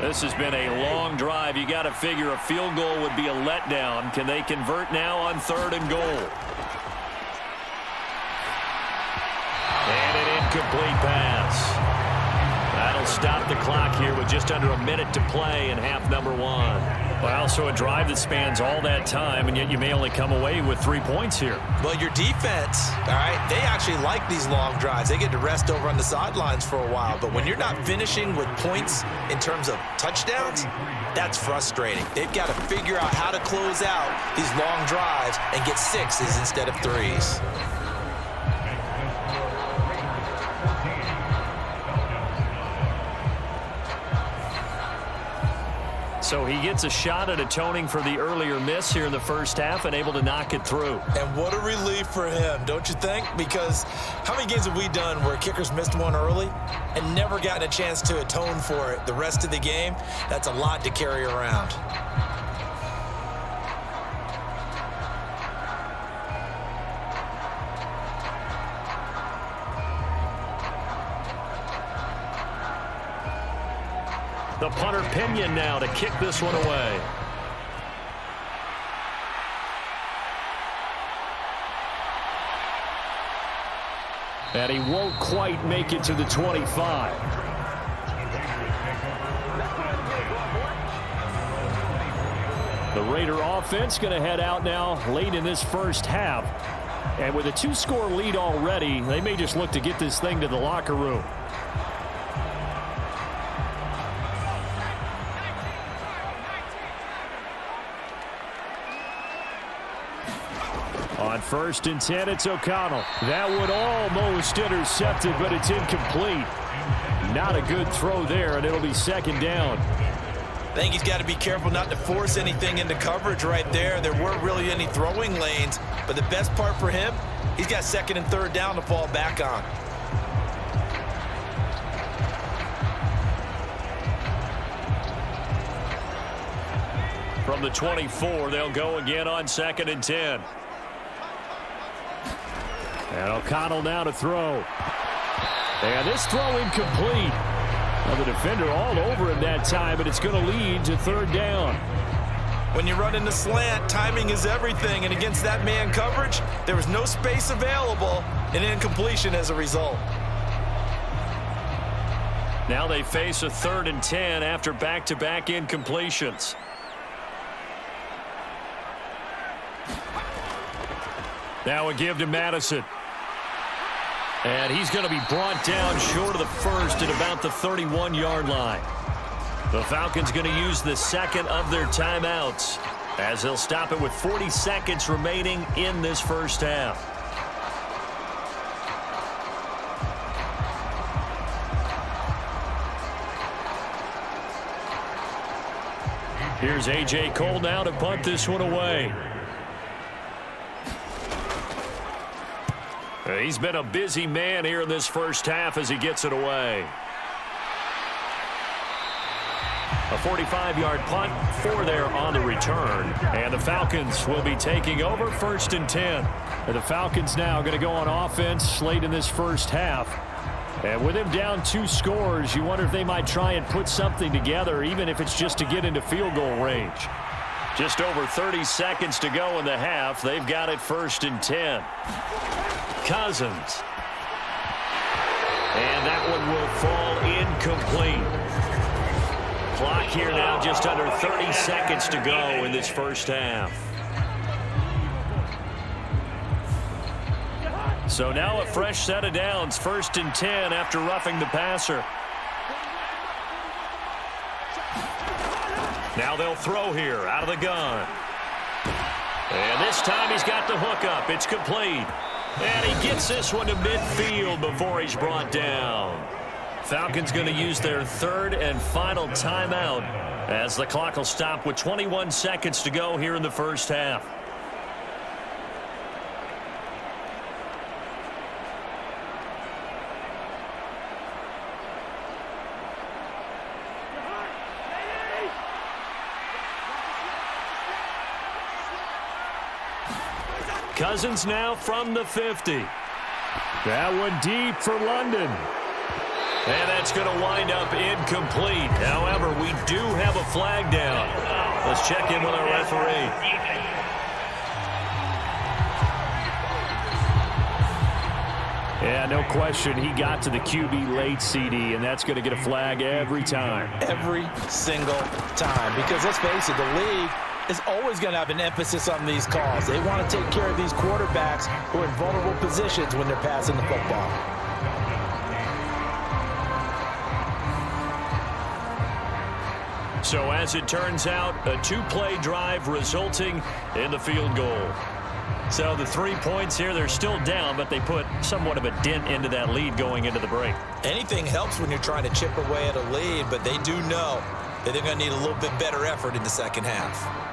This has been a long drive. You got to figure a field goal would be a letdown. Can they convert now on 3rd and goal? And an incomplete pass. That'll stop the clock here with just under a minute to play in half number 1. Well, so a drive that spans all that time, and yet you may only come away with 3 points here. Well, your defense, all right, they actually like these long drives. They get to rest over on the sidelines for a while. But when you're not finishing with points in terms of touchdowns, that's frustrating. They've got to figure out how to close out these long drives and get 6s instead of 3s. So he gets a shot at atoning for the earlier miss here in the first half and able to knock it through. And what a relief for him, don't you think? Because how many games have we done where kickers missed one early and never gotten a chance to atone for it the rest of the game? That's a lot to carry around. The punter Pinion now to kick this one away. And he won't quite make it to the 25. The Raider offense going to head out now late in this first half. And with a 2-score lead already, they may just look to get this thing to the locker room. On 1st and 10, it's O'Connell. That one almost intercepted, but it's incomplete. Not a good throw there, and it'll be 2nd down. I think he's got to be careful not to force anything into coverage right there. There weren't really any throwing lanes, but the best part for him, he's got 2nd and 3rd down to fall back on. From the 24, they'll go again on 2nd and 10. And O'Connell now to throw. And this throw incomplete. Well, the defender all over him that time, and it's going to lead to third down. When you run in the slant, timing is everything, and against that man coverage, there was no space available, and incompletion as a result. Now they face a 3rd and 10 after back-to-back incompletions. Now a give to Madison. And he's going to be brought down short of the first at about the 31-yard line. The Falcons going to use the second of their timeouts as they'll stop it with 40 seconds remaining in this first half. Here's A.J. Cole now to punt this one away. He's been a busy man here in this first half as he gets it away. A 45-yard punt for there on the return. And the Falcons will be taking over 1st and 10. And the Falcons now going to go on offense late in this first half. And with him down 2 scores, you wonder if they might try and put something together, even if it's just to get into field goal range. Just over 30 seconds to go in the half. They've got it 1st and 10. Cousins. And that one will fall incomplete. Clock here now just under 30 seconds to go in this first half. So now a fresh set of downs, 1st and 10 after roughing the passer. Now they'll throw here out of the gun. And this time he's got the hook up. It's complete. And he gets this one to midfield before he's brought down. Falcons going to use their 3rd and final timeout as the clock will stop with 21 seconds to go here in the first half. Cousins now from the 50. That one deep for London. And that's going to wind up incomplete. However, we do have a flag down. Let's check in with our referee. Yeah, no question. He got to the QB late, CD, and that's going to get a flag every time. Every single time. Because let's face it, the league is always going to have an emphasis on these calls. They want to take care of these quarterbacks who are in vulnerable positions when they're passing the football. So as it turns out, a 2-play drive resulting in the field goal. So the 3 points here, they're still down, but they put somewhat of a dent into that lead going into the break. Anything helps when you're trying to chip away at a lead, but they do know that they're going to need a little bit better effort in the second half.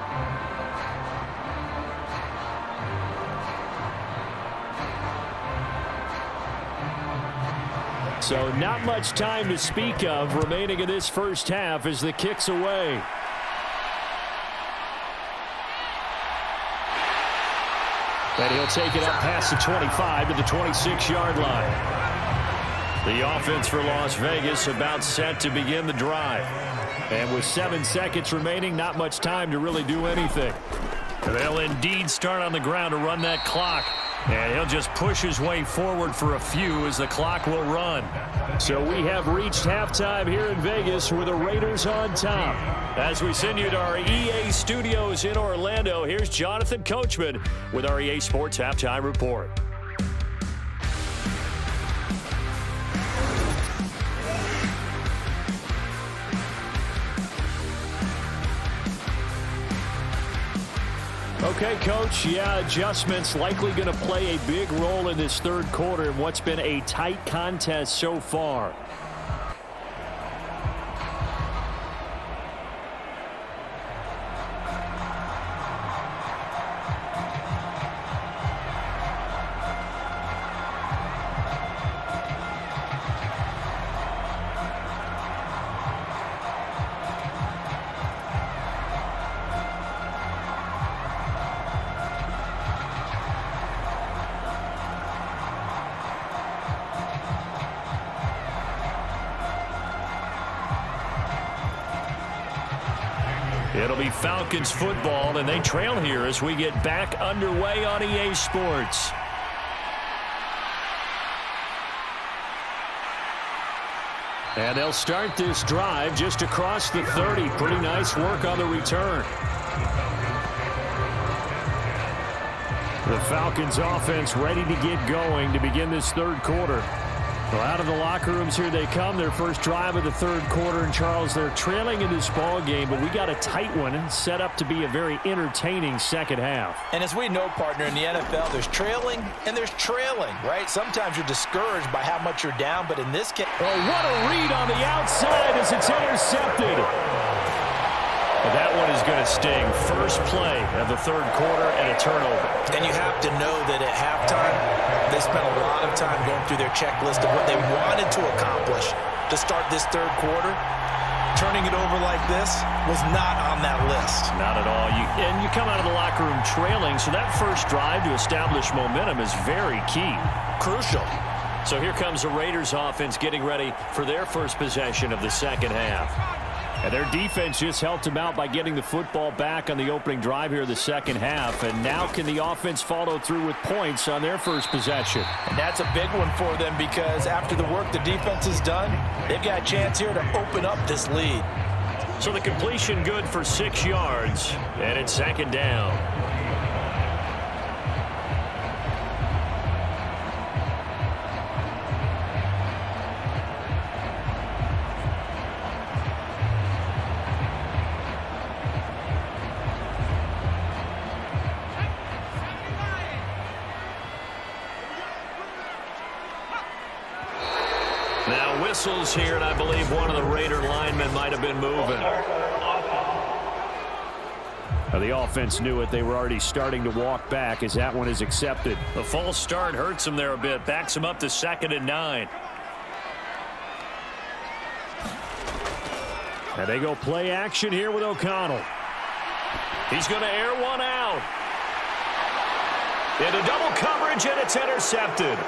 So not much time to speak of remaining in this first half as the kick's away. And he'll take it up past the 25 to the 26-yard line. The offense for Las Vegas about set to begin the drive. And with 7 seconds remaining, not much time to really do anything. They'll indeed start on the ground to run that clock. And he'll just push his way forward for a few as the clock will run. So we have reached halftime here in Vegas with the Raiders on top. As we send you to our EA studios in Orlando, here's Jonathan Coachman with our EA Sports Halftime Report. Okay, Coach, yeah, adjustments likely going to play a big role in this third quarter in what's been a tight contest so far. It'll be Falcons football, and they trail here as we get back underway on EA Sports. And they'll start this drive just across the 30. Pretty nice work on the return. The Falcons offense ready to get going to begin this third quarter. Well, out of the locker rooms here they come. Their first drive of the third quarter. And, Charles, they're trailing in this ball game, but we got a tight one set up to be a very entertaining second half. And as we know, partner, in the NFL, there's trailing and there's trailing, right? Sometimes you're discouraged by how much you're down, but in this case... Oh, what a read on the outside as it's intercepted. Well, that one is going to sting. First play of the third quarter and a turnover. And you have to know that at halftime, they spent a lot of time going through their checklist of what they wanted to accomplish to start this third quarter. Turning it over like this was not on that list. Not at all. And you come out of the locker room trailing, so that first drive to establish momentum is very key. Crucial. So here comes the Raiders offense getting ready for their first possession of the second half. And their defense just helped them out by getting the football back on the opening drive here of the second half. And now can the offense follow through with points on their first possession? And that's a big one for them because after the work the defense has done, they've got a chance here to open up this lead. So the completion good for 6 yards, and it's second down. Now whistles here, and I believe one of the Raider linemen might have been moving. Now the offense knew it. They were already starting to walk back as that one is accepted. The false start hurts them there a bit. Backs them up to 2nd and 9. And they go play action here with O'Connell. He's going to air one out. Into double coverage, and it's intercepted.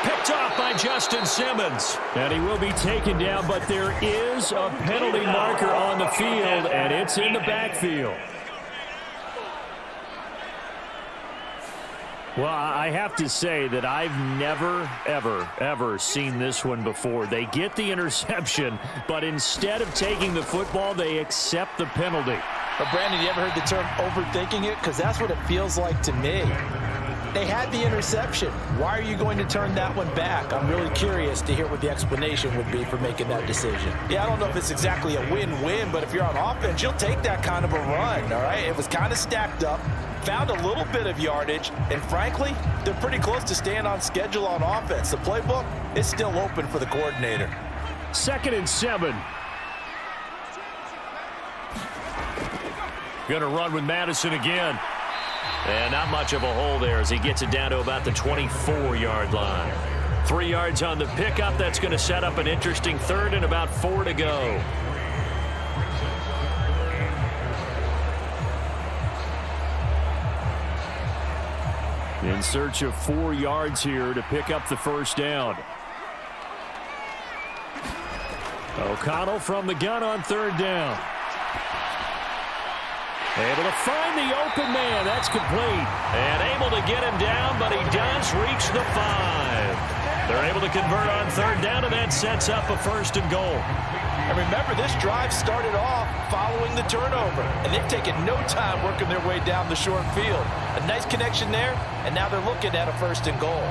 Picked off by Justin Simmons. And he will be taken down, but there is a penalty marker on the field, and it's in the backfield. Well, I have to say that I've never, ever seen this one before. They get the interception, but instead of taking the football, they accept the penalty. But, Brandon, you ever heard the term overthinking it? Because that's what it feels like to me. They had the interception. Why are you going to turn that one back? I'm really curious to hear what the explanation would be for making that decision. Yeah, I don't know if it's exactly a win-win, but if you're on offense, you'll take that kind of a run, all right? It was kind of stacked up, found a little bit of yardage, and frankly, they're pretty close to staying on schedule on offense. The playbook is still open for the coordinator. 2nd and 7. Going to run with Madison again. And not much of a hole there as he gets it down to about the 24-yard line. 3 yards on the pickup. That's going to set up an interesting third and about 4 to go. In search of 4 yards here to pick up the first down. O'Connell from the gun on 3rd down. Able to find the open man. That's complete. And able to get him down, but he does reach the 5. They're able to convert on 3rd down, and that sets up a 1st and goal. And remember, this drive started off following the turnover, and they've taken no time working their way down the short field. A nice connection there, and now they're looking at a 1st and goal.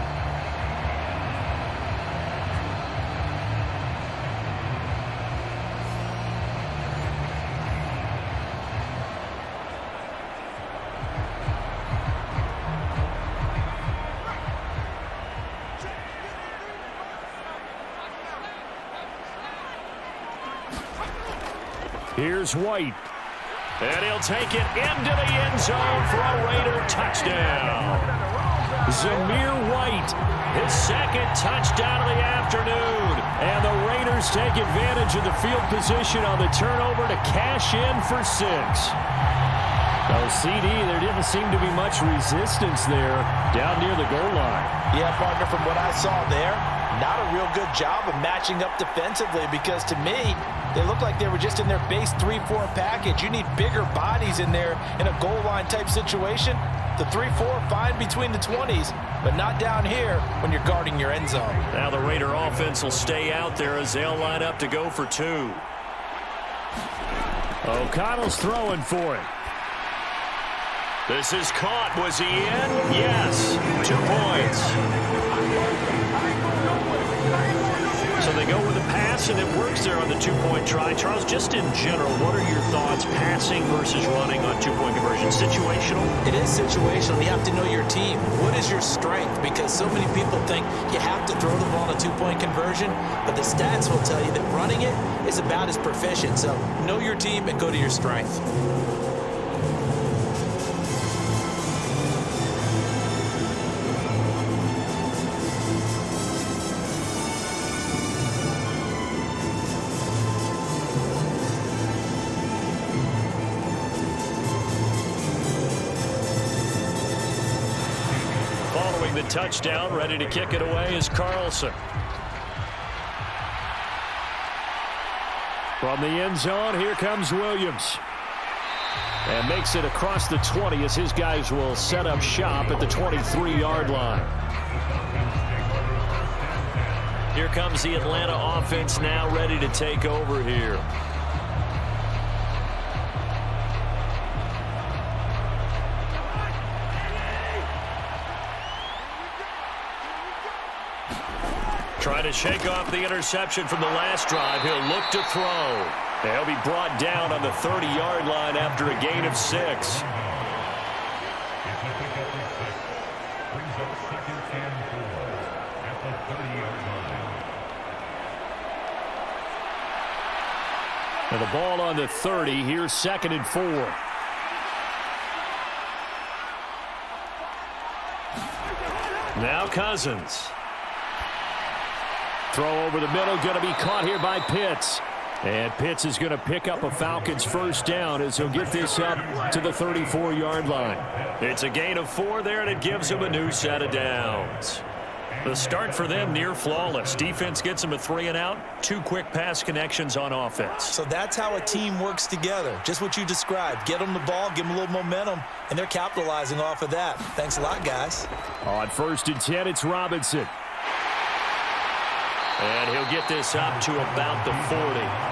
Here's White. And he'll take it into the end zone for a Raider touchdown. Zamir White, his 2nd touchdown of the afternoon. And the Raiders take advantage of the field position on the turnover to cash in for 6. Now, CD, there didn't seem to be much resistance there down near the goal line. Yeah, partner, from what I saw there, not a real good job of matching up defensively because to me, They looked like they were just in their base 3-4 package. You need bigger bodies in there in a goal line type situation. The 3-4, fine between the 20s, but not down here when you're guarding your end zone. Now the Raider offense will stay out there as they'll line up to go for 2. O'Connell's throwing for it. This is caught. Was he in? Yes. 2 points. So they go with a pass, and it works there on the 2-point try. Charles, just in general, what are your thoughts passing versus running on 2-point conversion? Situational? It is situational. You have to know your team. What is your strength? Because so many people think you have to throw the ball in a 2-point conversion, but the stats will tell you that running it is about as proficient. So know your team and go to your strength. The touchdown, ready to kick it away is Carlson. From the end zone, here comes Williams. And makes it across the 20 as his guys will set up shop at the 23-yard line. Here comes the Atlanta offense now ready to take over here. Trying to shake off the interception from the last drive. He'll look to throw. He'll be brought down on the 30-yard line after a gain of 6. And the ball on the 30. Here's 2nd and 4. Now Cousins. Throw over the middle, going to be caught here by Pitts. And Pitts is going to pick up a Falcons first down as he'll get this up to the 34-yard line. It's a gain of 4 there, and it gives him a new set of downs. The start for them near flawless. Defense gets them a 3-and-out, 2 quick pass connections on offense. So that's how a team works together. Just what you described. Get them the ball, give them a little momentum, and they're capitalizing off of that. Thanks a lot, guys. On 1st and 10, it's Robinson. And he'll get this up to about the 40.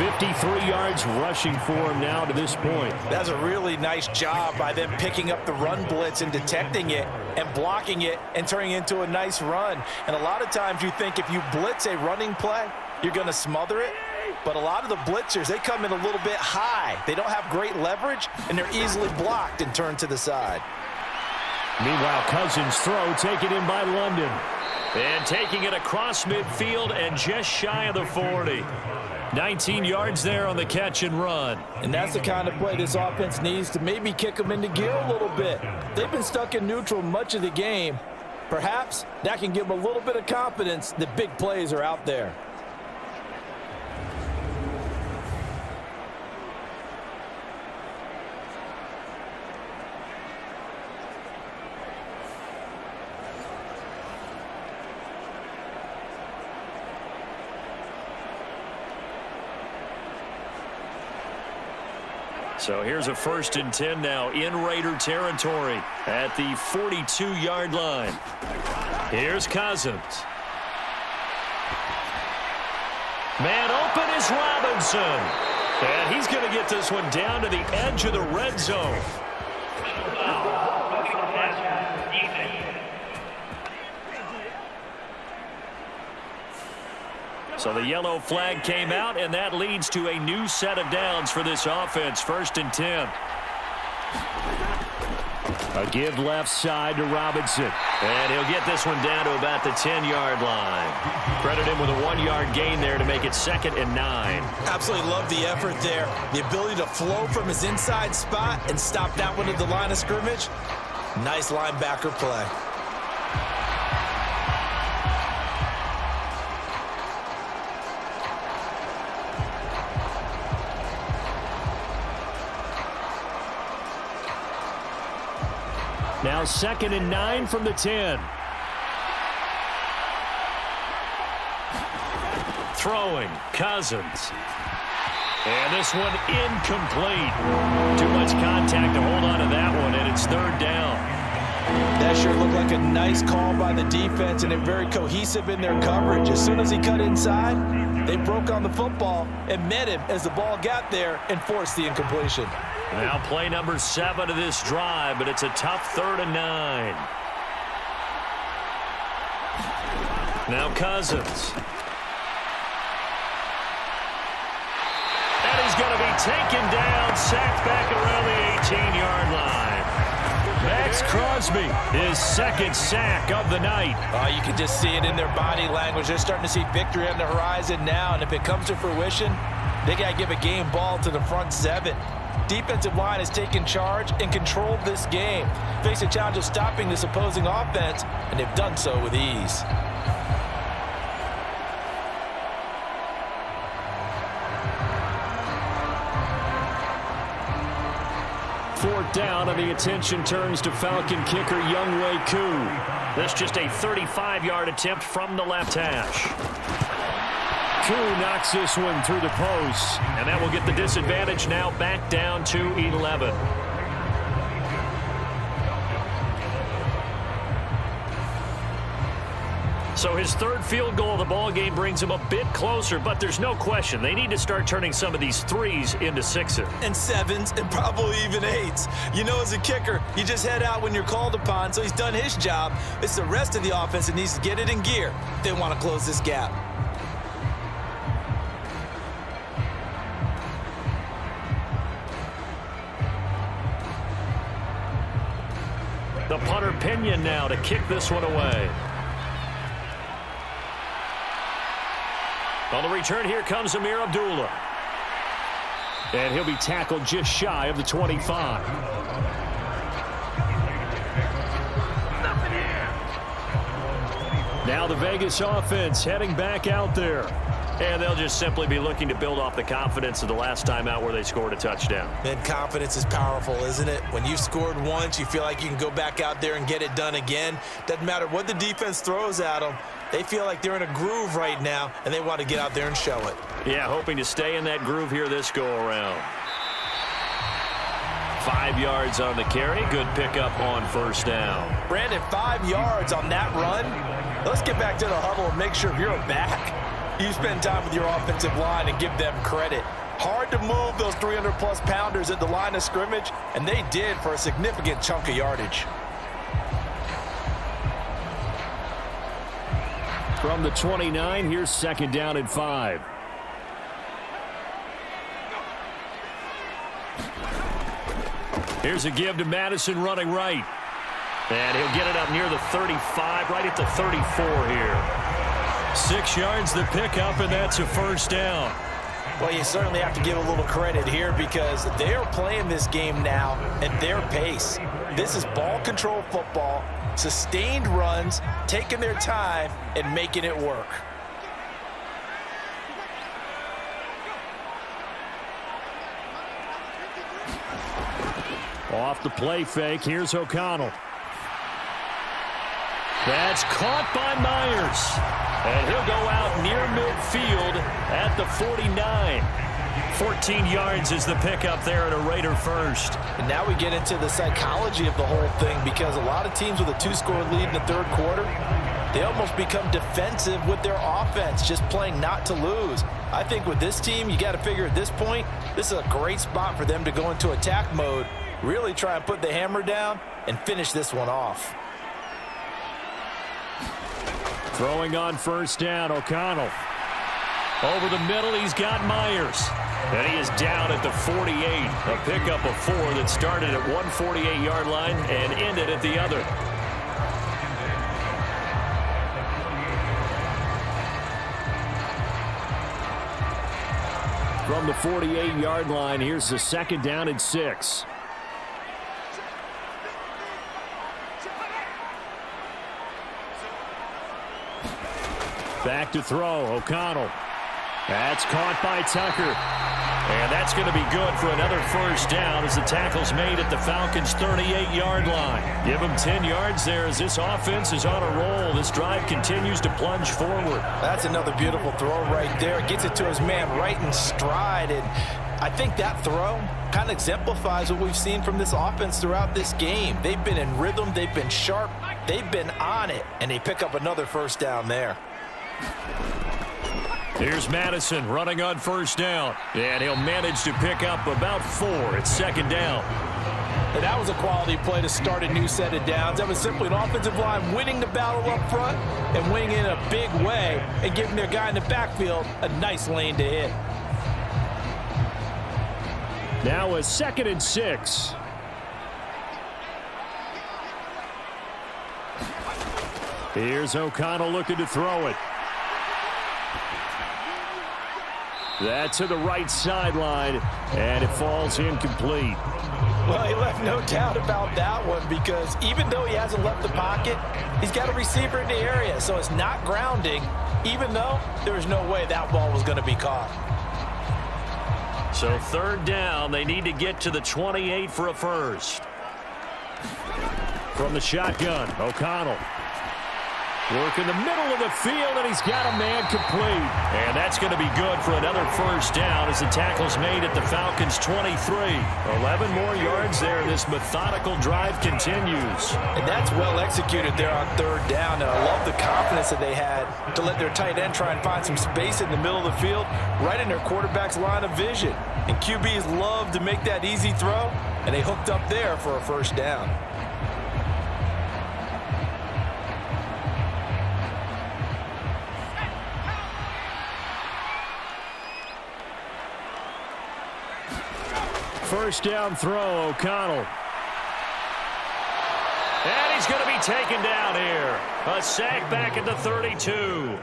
53 yards rushing for him now to this point. That's a really nice job by them picking up the run blitz and detecting it and blocking it and turning it into a nice run. And a lot of times you think if you blitz a running play, you're going to smother it. But a lot of the blitzers, they come in a little bit high. They don't have great leverage, and they're easily blocked and turned to the side. Meanwhile, Cousins' throw taken in by London. And taking it across midfield and just shy of the 40. 19 yards there on the catch and run. And that's the kind of play this offense needs to maybe kick them into gear a little bit. They've been stuck in neutral much of the game. Perhaps that can give them a little bit of confidence that big plays are out there. So here's a 1st and 10 now in Raider territory at the 42-yard line. Here's Cousins. Man open is Robinson. And he's going to get this one down to the edge of the red zone. So the yellow flag came out, and that leads to a new set of downs for this offense. 1st and 10. A give left side to Robinson. And he'll get this one down to about the 10-yard line. Credit him with a 1-yard gain there to make it 2nd and 9. Absolutely love the effort there. The ability to flow from his inside spot and stop that one at the line of scrimmage. Nice linebacker play. Now 2nd and 9 from the 10. Throwing, Cousins. And this one incomplete. Too much contact to hold on to that one, and it's third down. That sure looked like a nice call by the defense, and they're very cohesive in their coverage. As soon as he cut inside, they broke on the football and met him as the ball got there and forced the incompletion. Now play number 7 of this drive, but it's a tough 3rd and 9. Now Cousins. And he's going to be taken down, sacked back around the 18-yard line. Max Crosby, his 2nd sack of the night. You can just see it in their body language. They're starting to see victory on the horizon now, and if it comes to fruition, they got to give a game ball to the front 7. Defensive line has taken charge and controlled this game. Face a challenge of stopping this opposing offense, and they've done so with ease. Fourth down, and the attention turns to Falcon kicker Younghoe Koo. That's just a 35-yard attempt from the left hash. Koo knocks this one through the post, and that will get the disadvantage now back down to 11. So his 3rd field goal of the ball game brings him a bit closer, but there's no question they need to start turning some of these 3s into 6s. And 7s and probably even 8s. You know, as a kicker, you just head out when you're called upon, so he's done his job. It's the rest of the offense that needs to get it in gear if they want to close this gap. The punter Pinion now to kick this one away. On the return, here comes Amir Abdullah. And he'll be tackled just shy of the 25. Now the Vegas offense heading back out there. And they'll just simply be looking to build off the confidence of the last time out where they scored a touchdown. And confidence is powerful, isn't it? When you've scored once, you feel like you can go back out there and get it done again. Doesn't matter what the defense throws at them. They feel like they're in a groove right now, and they want to get out there and show it. Yeah, hoping to stay in that groove here this go-around. 5 yards on the carry. Good pickup on first down. Brandon, 5 yards on that run. Let's get back to the huddle and make sure you're back. You spend time with your offensive line and give them credit. Hard to move those 300-plus pounders at the line of scrimmage, and they did for a significant chunk of yardage. From the 29, here's 2nd down and 5. Here's a give to Madison running right. And he'll get it up near the 35, right at the 34 here. 6 yards the pickup, and that's a first down. Well, you certainly have to give a little credit here because they are playing this game now at their pace. This is ball control football, sustained runs, taking their time, and making it work. Off the play fake, here's O'Connell. That's caught by Myers. And he'll go out near midfield at the 49. 14 yards is the pickup there at a Raider first. And now we get into the psychology of the whole thing because a lot of teams with a 2-score lead in the 3rd quarter, they almost become defensive with their offense, just playing not to lose. I think with this team, you got to figure at this point, this is a great spot for them to go into attack mode, really try and put the hammer down and finish this one off. Throwing on first down, O'Connell. Over the middle, he's got Myers. And he is down at the 48. A pickup of 4 that started at one 48-yard line and ended at the other. From the 48-yard line, here's the 2nd down and 6. Back to throw, O'Connell. That's caught by Tucker. And that's going to be good for another first down as the tackle's made at the Falcons' 38-yard line. Give them 10 yards there as this offense is on a roll. This drive continues to plunge forward. That's another beautiful throw right there. Gets it to his man right in stride. And I think that throw kind of exemplifies what we've seen from this offense throughout this game. They've been in rhythm. They've been sharp. They've been on it. And they pick up another first down there. Here's Madison running on first down. And he'll manage to pick up about 4 at second down. And that was a quality play to start a new set of downs. That was simply an offensive line winning the battle up front and winning in a big way and giving their guy in the backfield a nice lane to hit. Now a 2nd and 6. Here's O'Connell looking to throw it. That's to the right sideline, and it falls incomplete. Well, he left no doubt about that one because even though he hasn't left the pocket, he's got a receiver in the area, so it's not grounding, even though there was no way that ball was going to be caught. So 3rd down, they need to get to the 28 for a first. From the shotgun, O'Connell. Work in the middle of the field, and he's got a man complete. And that's going to be good for another first down as the tackle's made at the Falcons' 23. 11 more yards there. This methodical drive continues. And that's well executed there on 3rd down. And I love the confidence that they had to let their tight end try and find some space in the middle of the field, right in their quarterback's line of vision. And QBs love to make that easy throw, and they hooked up there for a first down. First down throw, O'Connell. And he's going to be taken down here. A sack back at the 32.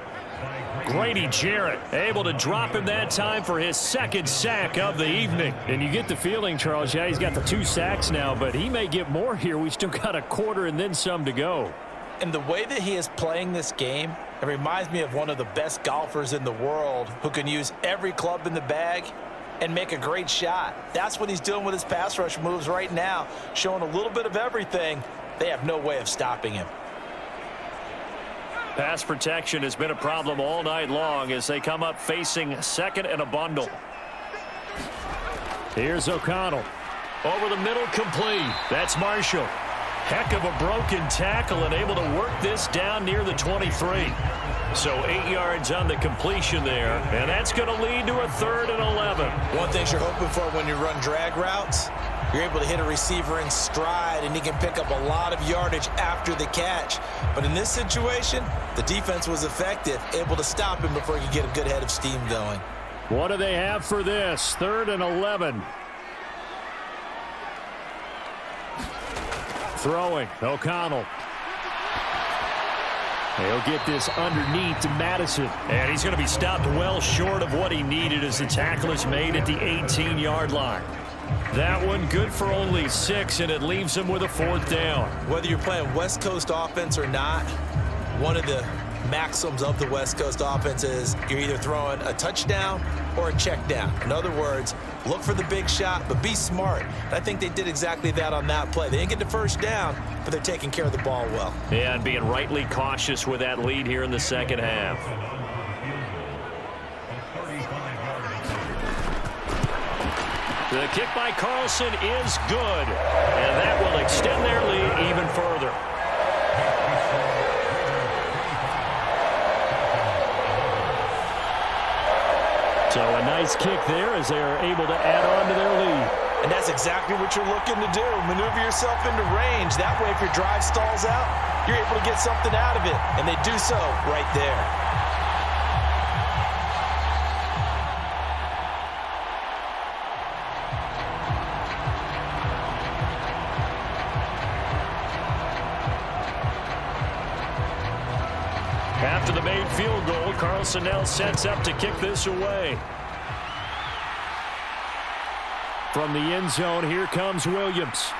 Grady Jarrett able to drop him that time for his 2nd sack of the evening. And you get the feeling, Charles, yeah, he's got the 2 sacks now, but he may get more here. We still got a quarter and then some to go. And the way that he is playing this game, it reminds me of one of the best golfers in the world who can use every club in the bag and make a great shot. That's what he's doing with his pass rush moves right now, showing a little bit of everything. They have no way of stopping him. Pass protection has been a problem all night long as they come up facing 2nd and a bundle. Here's O'Connell. Over the middle, complete. That's Marshall. Heck of a broken tackle and able to work this down near the 23. So 8 yards on the completion there, and that's going to lead to a 3rd and 11. One thing you're hoping for when you run drag routes, you're able to hit a receiver in stride, and he can pick up a lot of yardage after the catch. But in this situation, the defense was effective, able to stop him before he could get a good head of steam going. What do they have for this? 3rd and 11. Throwing, O'Connell. He'll get this underneath to Madison. And he's going to be stopped well short of what he needed as the tackle is made at the 18-yard line. That one good for only 6, and it leaves him with a 4th down. Whether you're playing West Coast offense or not, one of the maxims of the West Coast offense is you're either throwing a touchdown or a check down. In other words, look for the big shot, but be smart. And I think they did exactly that on that play. They didn't get the first down, but they're taking care of the ball well. Yeah, and being rightly cautious with that lead here in the 2nd half. The kick by Carlson is good, and that will extend their lead even further. So a nice kick there as they are able to add on to their lead. And that's exactly what you're looking to do. Maneuver yourself into range. That way, if your drive stalls out, you're able to get something out of it. And they do so right there. After the made field goal, Carlson now sets up to kick this away. From the end zone, here comes Williams.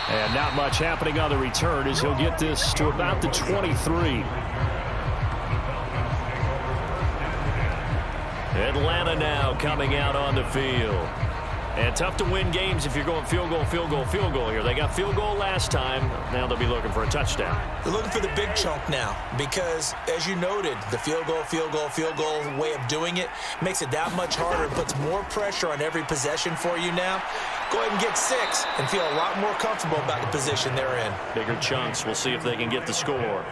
And not much happening on the return as he'll get this to about the 23. Atlanta now coming out on the field. And tough to win games if you're going field goal, field goal, field goal here. They got field goal last time. Now they'll be looking for a touchdown. They're looking for the big chunk now because, as you noted, the field goal way of doing it makes it that much harder and puts more pressure on every possession for you now. Go ahead and get 6 and feel a lot more comfortable about the position they're in. Bigger chunks. We'll see if they can get the score.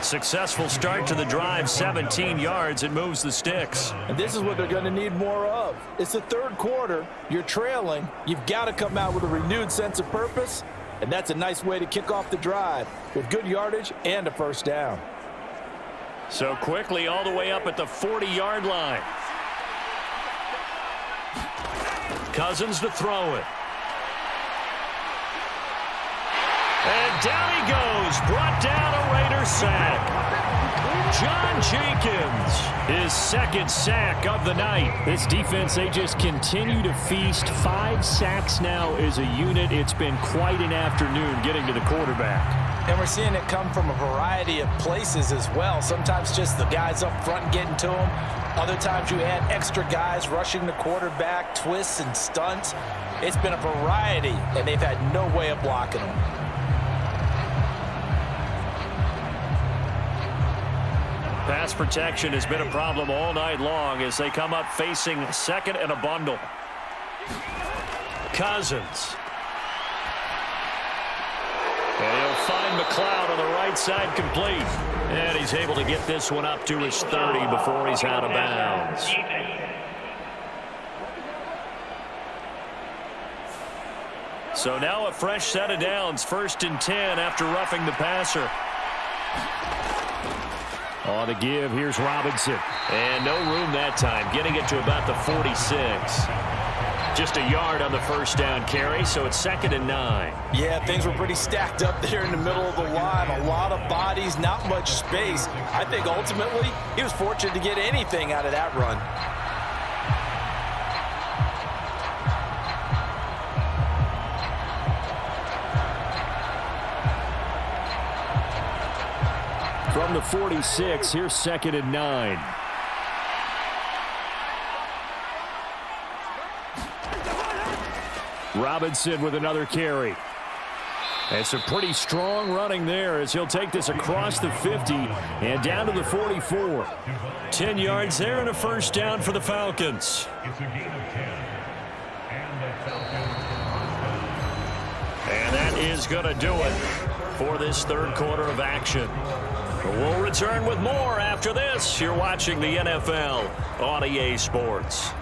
Successful start to the drive, 17 yards. It moves the sticks. And this is what they're going to need more of. It's the third quarter. You're trailing. You've got to come out with a renewed sense of purpose, and that's a nice way to kick off the drive with good yardage and a first down. So quickly all the way up at the 40-yard line. Cousins to throw it. And down he goes, brought down a Raider sack. John Jenkins, his second sack of the night. This defense, they just continue to feast. 5 sacks now as a unit. It's been quite an afternoon getting to the quarterback. And we're seeing it come from a variety of places as well. Sometimes just the guys up front getting to him. Other times you add extra guys rushing the quarterback, twists and stunts. It's been a variety, and they've had no way of blocking them. Pass protection has been a problem all night long as they come up facing second and a bundle. Cousins. And he'll find McLeod on the right side complete. And he's able to get this one up to his 30 before he's out of bounds. So now a fresh set of downs. 1st and 10 after roughing the passer. On the give, here's Robinson. And no room that time, getting it to about the 46. Just a yard on the first down carry, so it's 2nd and 9. Yeah, things were pretty stacked up there in the middle of the line. A lot of bodies, not much space. I think ultimately he was fortunate to get anything out of that run. From the 46, here's 2nd and 9. Robinson with another carry. And some pretty strong running there as he'll take this across the 50 and down to the 44. 10 yards there and a first down for the Falcons. And that is going to do it for this third quarter of action. We'll return with more after this. You're watching the NFL on EA Sports.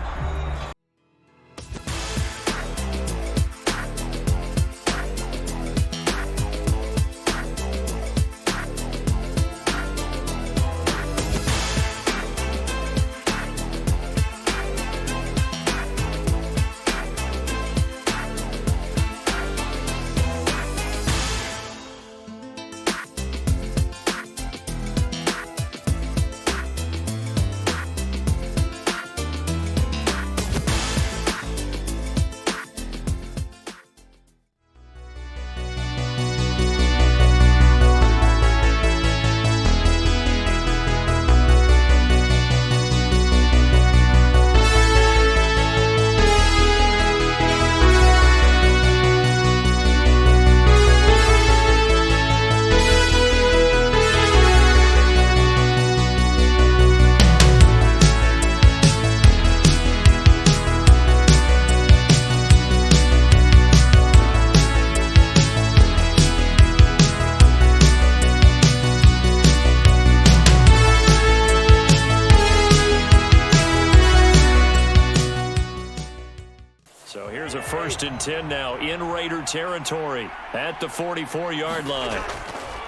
Here's a 1st and 10 now in Raider territory at the 44-yard line.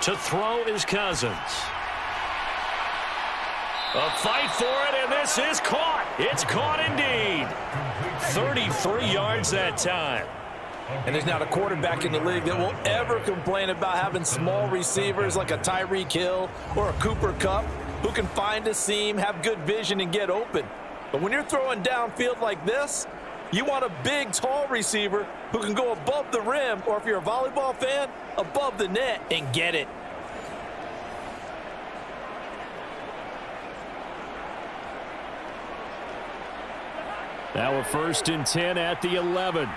To throw is Cousins. A fight for it, and this is caught. It's caught indeed. 33 yards that time. And there's not a quarterback in the league that will ever complain about having small receivers like a Tyreek Hill or a Cooper Kupp who can find a seam, have good vision, and get open. But when you're throwing downfield like this, you want a big, tall receiver who can go above the rim, or if you're a volleyball fan, above the net and get it. Now a 1st and 10 at the 11.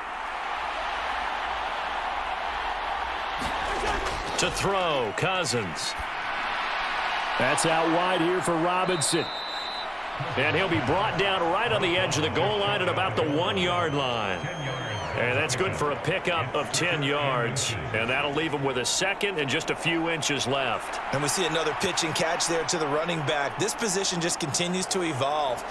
To throw, Cousins. That's out wide here for Robinson. And he'll be brought down right on the edge of the goal line at about the 1-yard line. And that's good for a pickup of 10 yards. And that'll leave him with a 2nd and just a few inches left. And we see another pitch and catch there to the running back. This position just continues to evolve.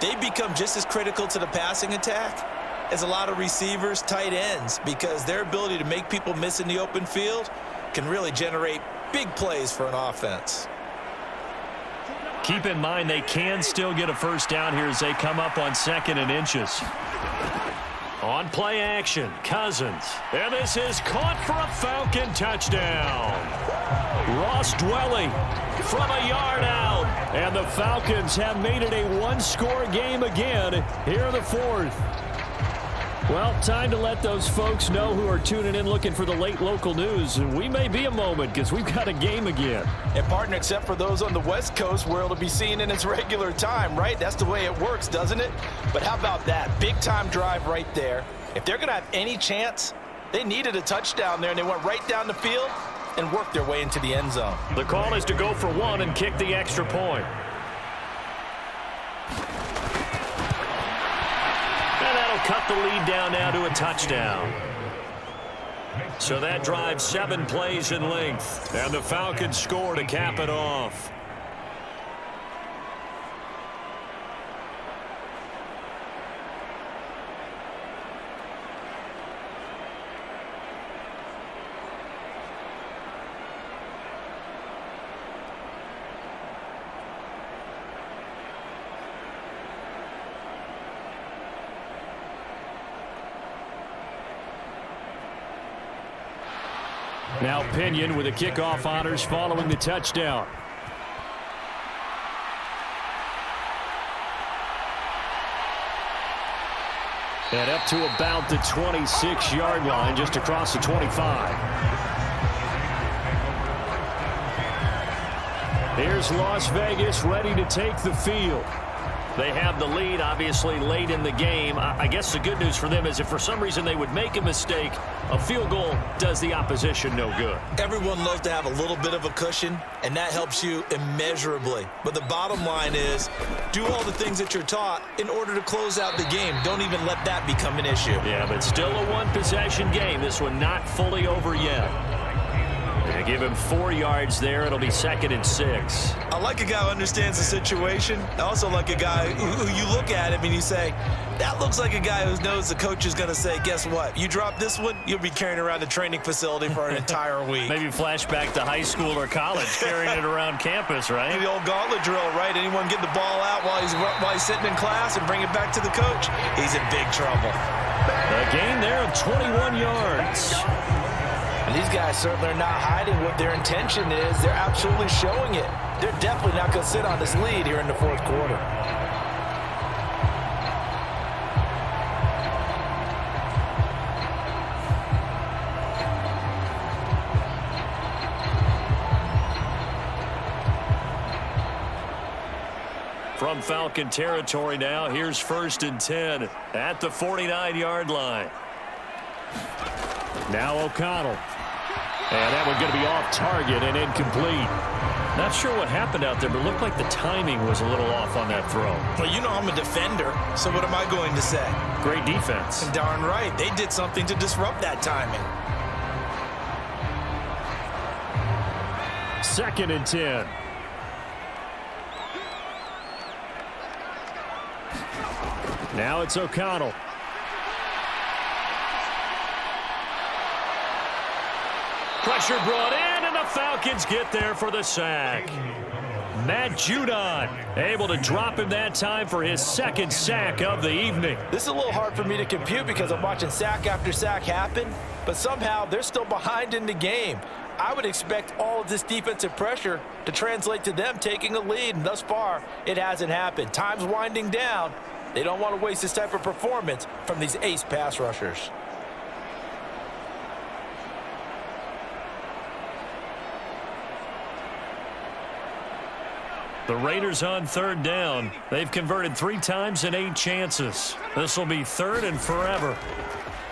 They become just as critical to the passing attack as a lot of receivers, tight ends, because their ability to make people miss in the open field can really generate big plays for an offense. Keep in mind they can still get a 1st down here as they come up on 2nd and inches. On play action, Cousins. And this is caught for a Falcon touchdown. Ross Dwelly from a yard out. And the Falcons have made it a 1-score game again here in the 4th. Well, time to let those folks know who are tuning in looking for the late local news. We may be a moment because we've got a game again. And partner, except for those on the West Coast where it'll be seen in its regular time, right? That's the way it works, doesn't it? But how about that? Big time drive right there. If they're going to have any chance, they needed a touchdown there, and they went right down the field and worked their way into the end zone. The call is to go for 1 and kick the extra point. And that'll cut the lead down now to a touchdown. So that drives 7 plays in length. And the Falcons score to cap it off. Now Pinion with the kickoff honors following the touchdown. And up to about the 26-yard line, just across the 25. Here's Las Vegas ready to take the field. They have the lead, obviously, late in the game. I guess the good news for them is if for some reason they would make a mistake, a field goal does the opposition no good. Everyone loves to have a little bit of a cushion, and that helps you immeasurably. But the bottom line is, do all the things that you're taught in order to close out the game. Don't even let that become an issue. Yeah, but still a one-possession game. This one not fully over yet. They give him 4 yards there. It'll be 2nd and 6. I like a guy who understands the situation. I also like a guy who you look at him and you say, that looks like a guy who knows the coach is going to say, guess what? You drop this one, you'll be carrying around the training facility for an entire week. Maybe flashback to high school or college, carrying it around campus, right? The old gauntlet drill, right? Anyone get the ball out while he's sitting in class and bring it back to the coach, he's in big trouble. A gain there of 21 yards. And these guys certainly are not hiding what their intention is. They're absolutely showing it. They're definitely not going to sit on this lead here in the 4th quarter. From Falcon territory now, here's 1st and 10 at the 49-yard line. Now O'Connell. And that one going to be off target and incomplete. Not sure what happened out there, but it looked like the timing was a little off on that throw. Well, you know I'm a defender, so what am I going to say? Great defense. And darn right. They did something to disrupt that timing. 2nd and 10. Now it's O'Connell. Pressure brought in, and the Falcons get there for the sack. Matt Judon able to drop him that time for his 2nd sack of the evening. This is a little hard for me to compute because I'm watching sack after sack happen, but somehow they're still behind in the game. I would expect all of this defensive pressure to translate to them taking a lead, and thus far, it hasn't happened. Time's winding down. They don't want to waste this type of performance from these ace pass rushers. The Raiders on third down. They've converted 3 times in 8 chances. This will be third and forever.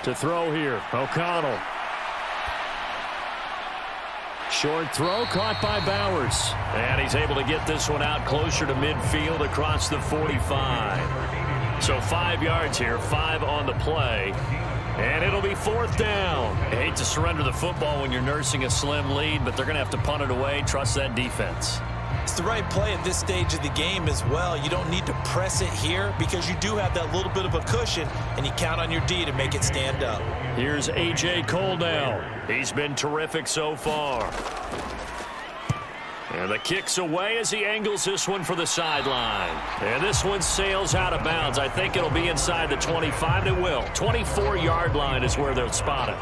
To throw here, O'Connell. Short throw caught by Bowers. And he's able to get this one out closer to midfield across the 45. So 5 yards here, 5 on the play. And it'll be fourth down. I hate to surrender the football when you're nursing a slim lead, but they're going to have to punt it away. Trust that defense. It's the right play at this stage of the game as well. You don't need to press it here because you do have that little bit of a cushion, and you count on your D to make it stand up. Here's A.J. Cole now. He's been terrific so far. And the kick's away as he angles this one for the sideline. And this one sails out of bounds. I think it'll be inside the 25. It will. 24-yard line is where they'll spot it.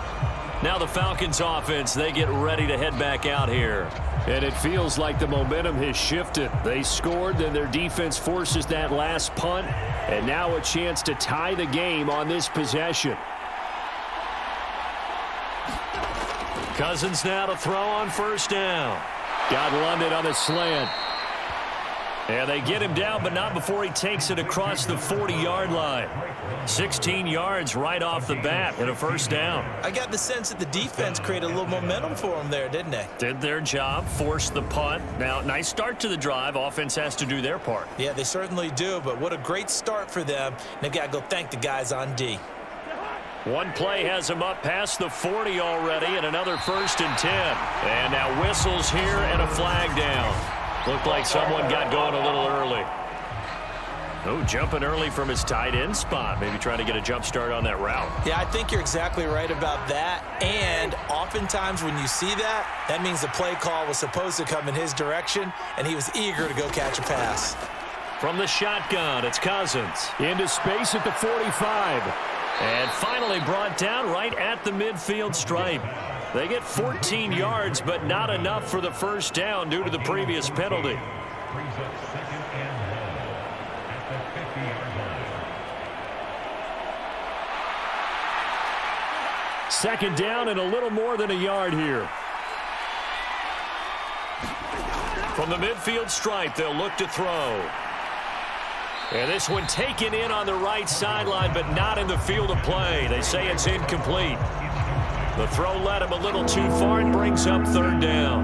Now the Falcons offense, they get ready to head back out here. And it feels like the momentum has shifted. They scored, then their defense forces that last punt. And now a chance to tie the game on this possession. Cousins now to throw on first down. Got London on the slant. And they get him down, but not before he takes it across the 40-yard line. 16 yards right off the bat and a first down. I got the sense that the defense created a little momentum for them there, didn't they? Did their job, forced the punt. Now, nice start to the drive. Offense has to do their part. Yeah, they certainly do, but what a great start for them. They've got to go thank the guys on D. One play has him up past the 40 already, and another 1st and 10. And now whistles here and a flag down. Looked like someone got going a little early. Oh, jumping early from his tight end spot. Maybe trying to get a jump start on that route. Yeah, I think you're exactly right about that. And oftentimes when you see that, that means the play call was supposed to come in his direction, and he was eager to go catch a pass. From the shotgun, it's Cousins. Into space at the 45. And finally brought down right at the midfield stripe. They get 14 yards, but not enough for the first down due to the previous penalty. Second down and a little more than a yard here. From the midfield stripe, they'll look to throw. And this one taken in on the right sideline, but not in the field of play. They say it's incomplete. The throw led him a little too far and brings up third down.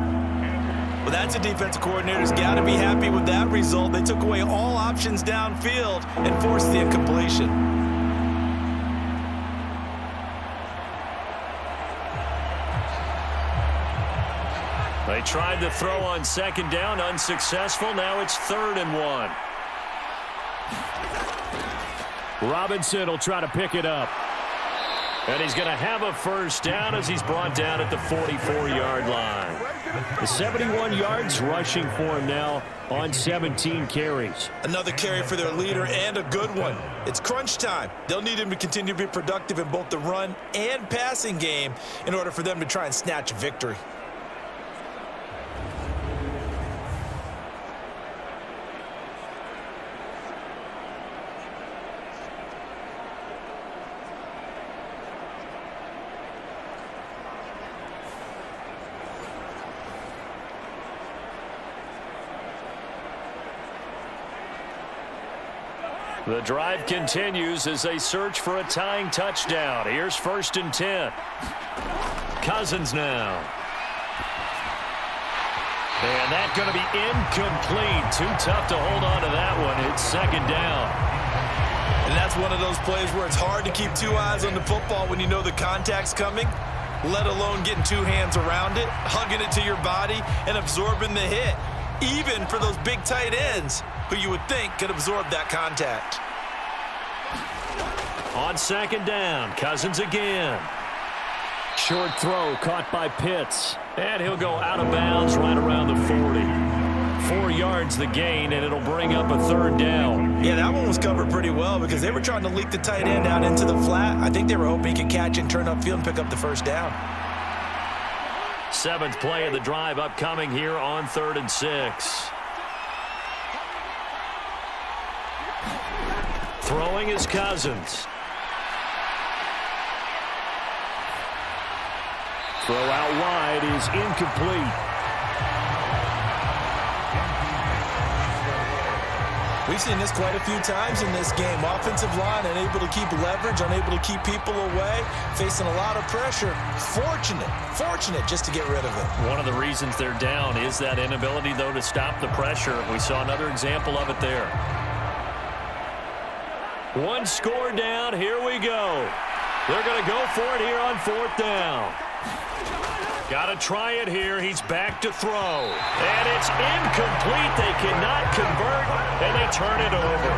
Well, that's a defensive coordinator's got to be happy with that result. They took away all options downfield and forced the incompletion. They tried to throw on second down, unsuccessful. Now it's 3rd and 1. Robinson will try to pick it up. And he's going to have a first down as he's brought down at the 44-yard line. The 71 yards rushing for him now on 17 carries. Another carry for their leader and a good one. It's crunch time. They'll need him to continue to be productive in both the run and passing game in order for them to try and snatch a victory. The drive continues as they search for a tying touchdown. Here's 1st and 10. Cousins now. And that's going to be incomplete. Too tough to hold on to that one. It's 2nd down. And that's one of those plays where it's hard to keep 2 eyes on the football when you know the contact's coming, let alone getting 2 hands around it, hugging it to your body, and absorbing the hit. Even for those big tight ends who you would think could absorb that contact. On 2nd down, Cousins again. Short throw caught by Pitts. And he'll go out of bounds right around the 40. 4 yards the gain, and it'll bring up a 3rd down. Yeah, that one was covered pretty well because they were trying to leak the tight end out into the flat. I think they were hoping he could catch and turn upfield and pick up the first down. 7th play of the drive upcoming here on 3rd and 6. Throwing is Cousins. Throw out wide is incomplete. We've seen this quite a few times in this game. Offensive line unable to keep leverage, unable to keep people away, facing a lot of pressure. Fortunate just to get rid of it. One of the reasons they're down is that inability, though, to stop the pressure. We saw another example of it there. One score down. Here we go. They're going to go for it here on 4th down. Got to try it here. He's back to throw. And it's incomplete. They cannot convert, and they turn it over.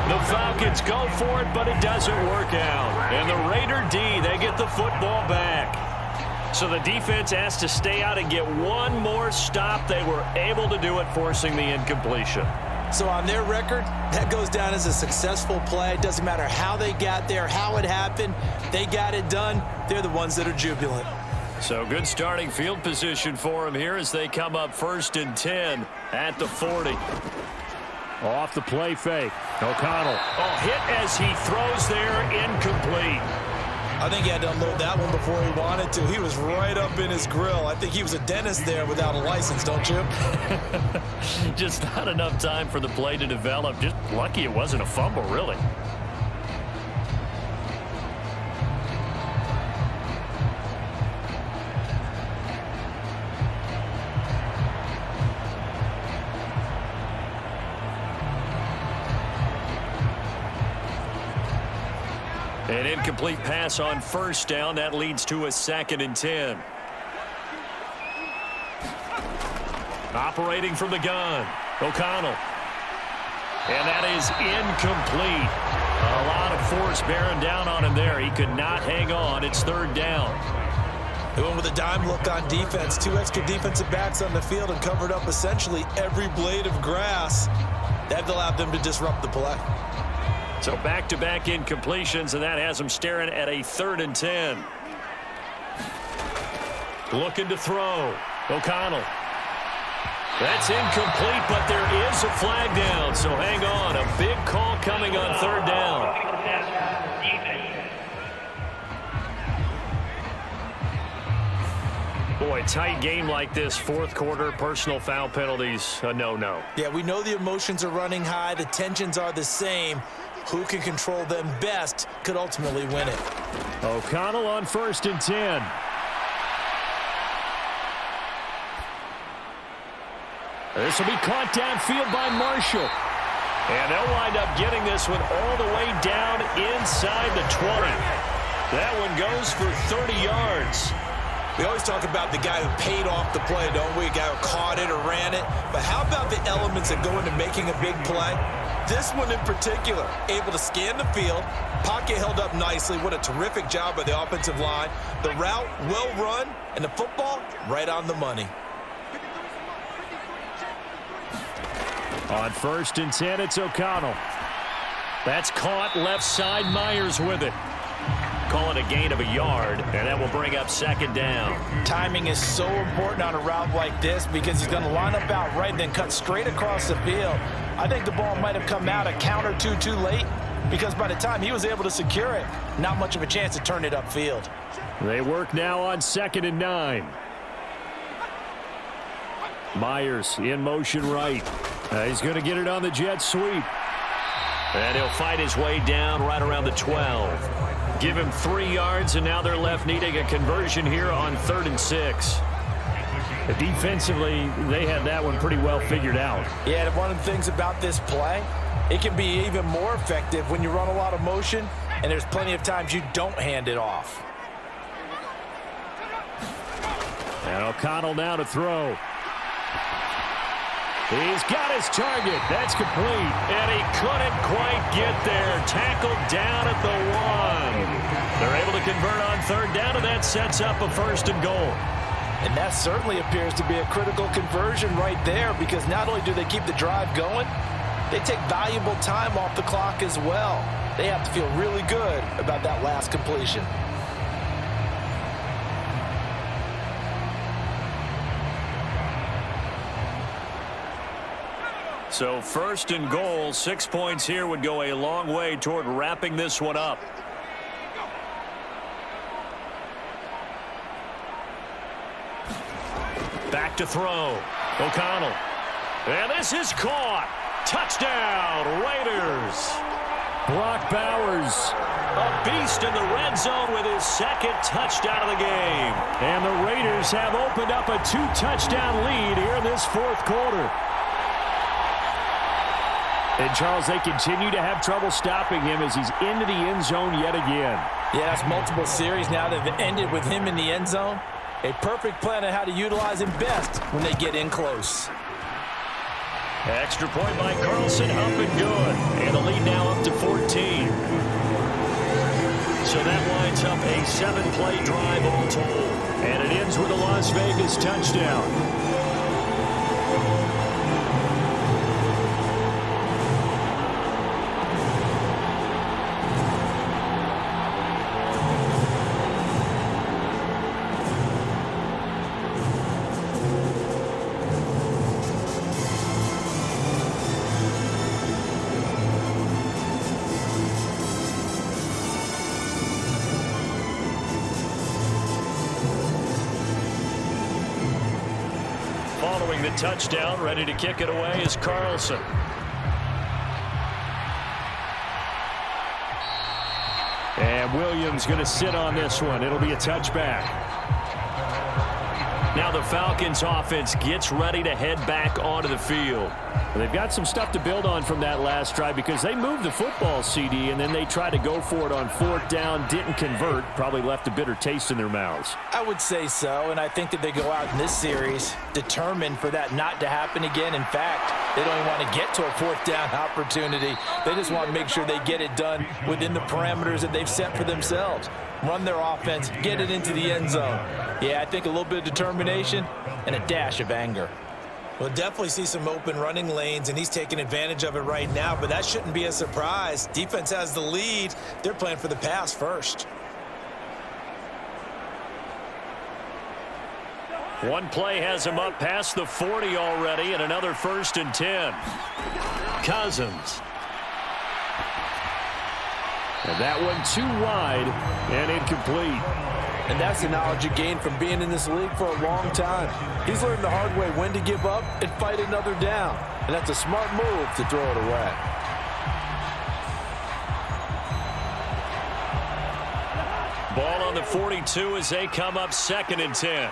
The Falcons go for it, but it doesn't work out. And the Raider D, they get the football back. So the defense has to stay out and get one more stop. They were able to do it, forcing the incompletion. So on their record, that goes down as a successful play. It doesn't matter how they got there, how it happened. They got it done. They're the ones that are jubilant. So good starting field position for him here as they come up 1st and 10 at the 40. Off the play fake. O'Connell. Hit as he throws there, incomplete. I think he had to unload that one before he wanted to. He was right up in his grill. I think he was a dentist there without a license, don't you? Just not enough time for the play to develop. Just lucky it wasn't a fumble, really. An incomplete pass on 1st down. That leads to a 2nd and 10. Operating from the gun, O'Connell. And that is incomplete. A lot of force bearing down on him there. He could not hang on. It's 3rd down. They went with a dime look on defense. 2 extra defensive backs on the field and covered up essentially every blade of grass. That allowed them to disrupt the play. So back-to-back incompletions, and that has them staring at a 3rd and 10. Looking to throw. O'Connell. That's incomplete, but there is a flag down, so hang on. A big call coming on 3rd down. Boy, tight game like this, 4th quarter, personal foul penalties, a no-no. Yeah, we know the emotions are running high. The tensions are the same. Who can control them best could ultimately win it. O'Connell on 1st and 10. This will be caught downfield by Marshall. And they'll wind up getting this one all the way down inside the 20. That one goes for 30 yards. We always talk about the guy who paid off the play, don't we? A guy who caught it or ran it. But how about the elements that go into making a big play? This one in particular, able to scan the field, pocket held up nicely. What a terrific job by the offensive line. The route, well run, and the football, right on the money. On 1st and 10, it's O'Connell. That's caught left side. Myers with it. Call it a gain of a yard, and that will bring up 2nd down. Timing is so important on a route like this because he's going to line up out right and then cut straight across the field. I think the ball might have come out a count or two too late because by the time he was able to secure it, not much of a chance to turn it upfield. They work now on 2nd and 9. Myers in motion right. He's going to get it on the jet sweep. And he'll fight his way down right around the 12. Give him 3 yards, and now they're left needing a conversion here on 3rd and 6. Defensively, they had that one pretty well figured out. Yeah, and one of the things about this play, it can be even more effective when you run a lot of motion, and there's plenty of times you don't hand it off. And O'Connell now to throw. He's got his target. That's complete. And he couldn't quite get there. Tackled down at the 1. They're able to convert on 3rd down, and that sets up a 1st and goal. And that certainly appears to be a critical conversion right there because not only do they keep the drive going, they take valuable time off the clock as well. They have to feel really good about that last completion. So 1st and goal, 6 points here would go a long way toward wrapping this one up. Back to throw. O'Connell. And this is caught. Touchdown, Raiders. Brock Bowers, a beast in the red zone with his second touchdown of the game. And the Raiders have opened up a 2-touchdown lead here in this fourth quarter. And, Charles, they continue to have trouble stopping him as he's into the end zone yet again. Yeah, that's multiple series now that have ended with him in the end zone. A perfect plan on how to utilize him best when they get in close. Extra point by Carlson, up and good. And the lead now up to 14. So that winds up a 7-play drive all told. And it ends with a Las Vegas touchdown. Following the touchdown, ready to kick it away is Carlson. And Williams going to sit on this one. It'll be a touchback. Now the Falcons offense gets ready to head back onto the field. They've got some stuff to build on from that last drive because they moved the football, CD, and then they tried to go for it on fourth down, didn't convert, probably left a bitter taste in their mouths. I would say so, and I think that they go out in this series determined for that not to happen again. In fact, they don't even want to get to a fourth down opportunity. They just want to make sure they get it done within the parameters that they've set for themselves. Run their offense, get it into the end zone. Yeah, I think a little bit of determination and a dash of anger. We'll definitely see some open running lanes, and he's taking advantage of it right now, but that shouldn't be a surprise. Defense has the lead. They're playing for the pass first. One play has him up past the 40 already, and another 1st and 10. Cousins. And that one too wide and incomplete. And that's the knowledge you gain from being in this league for a long time. He's learned the hard way when to give up and fight another down. And that's a smart move to throw it away. Ball on the 42 as they come up 2nd and 10.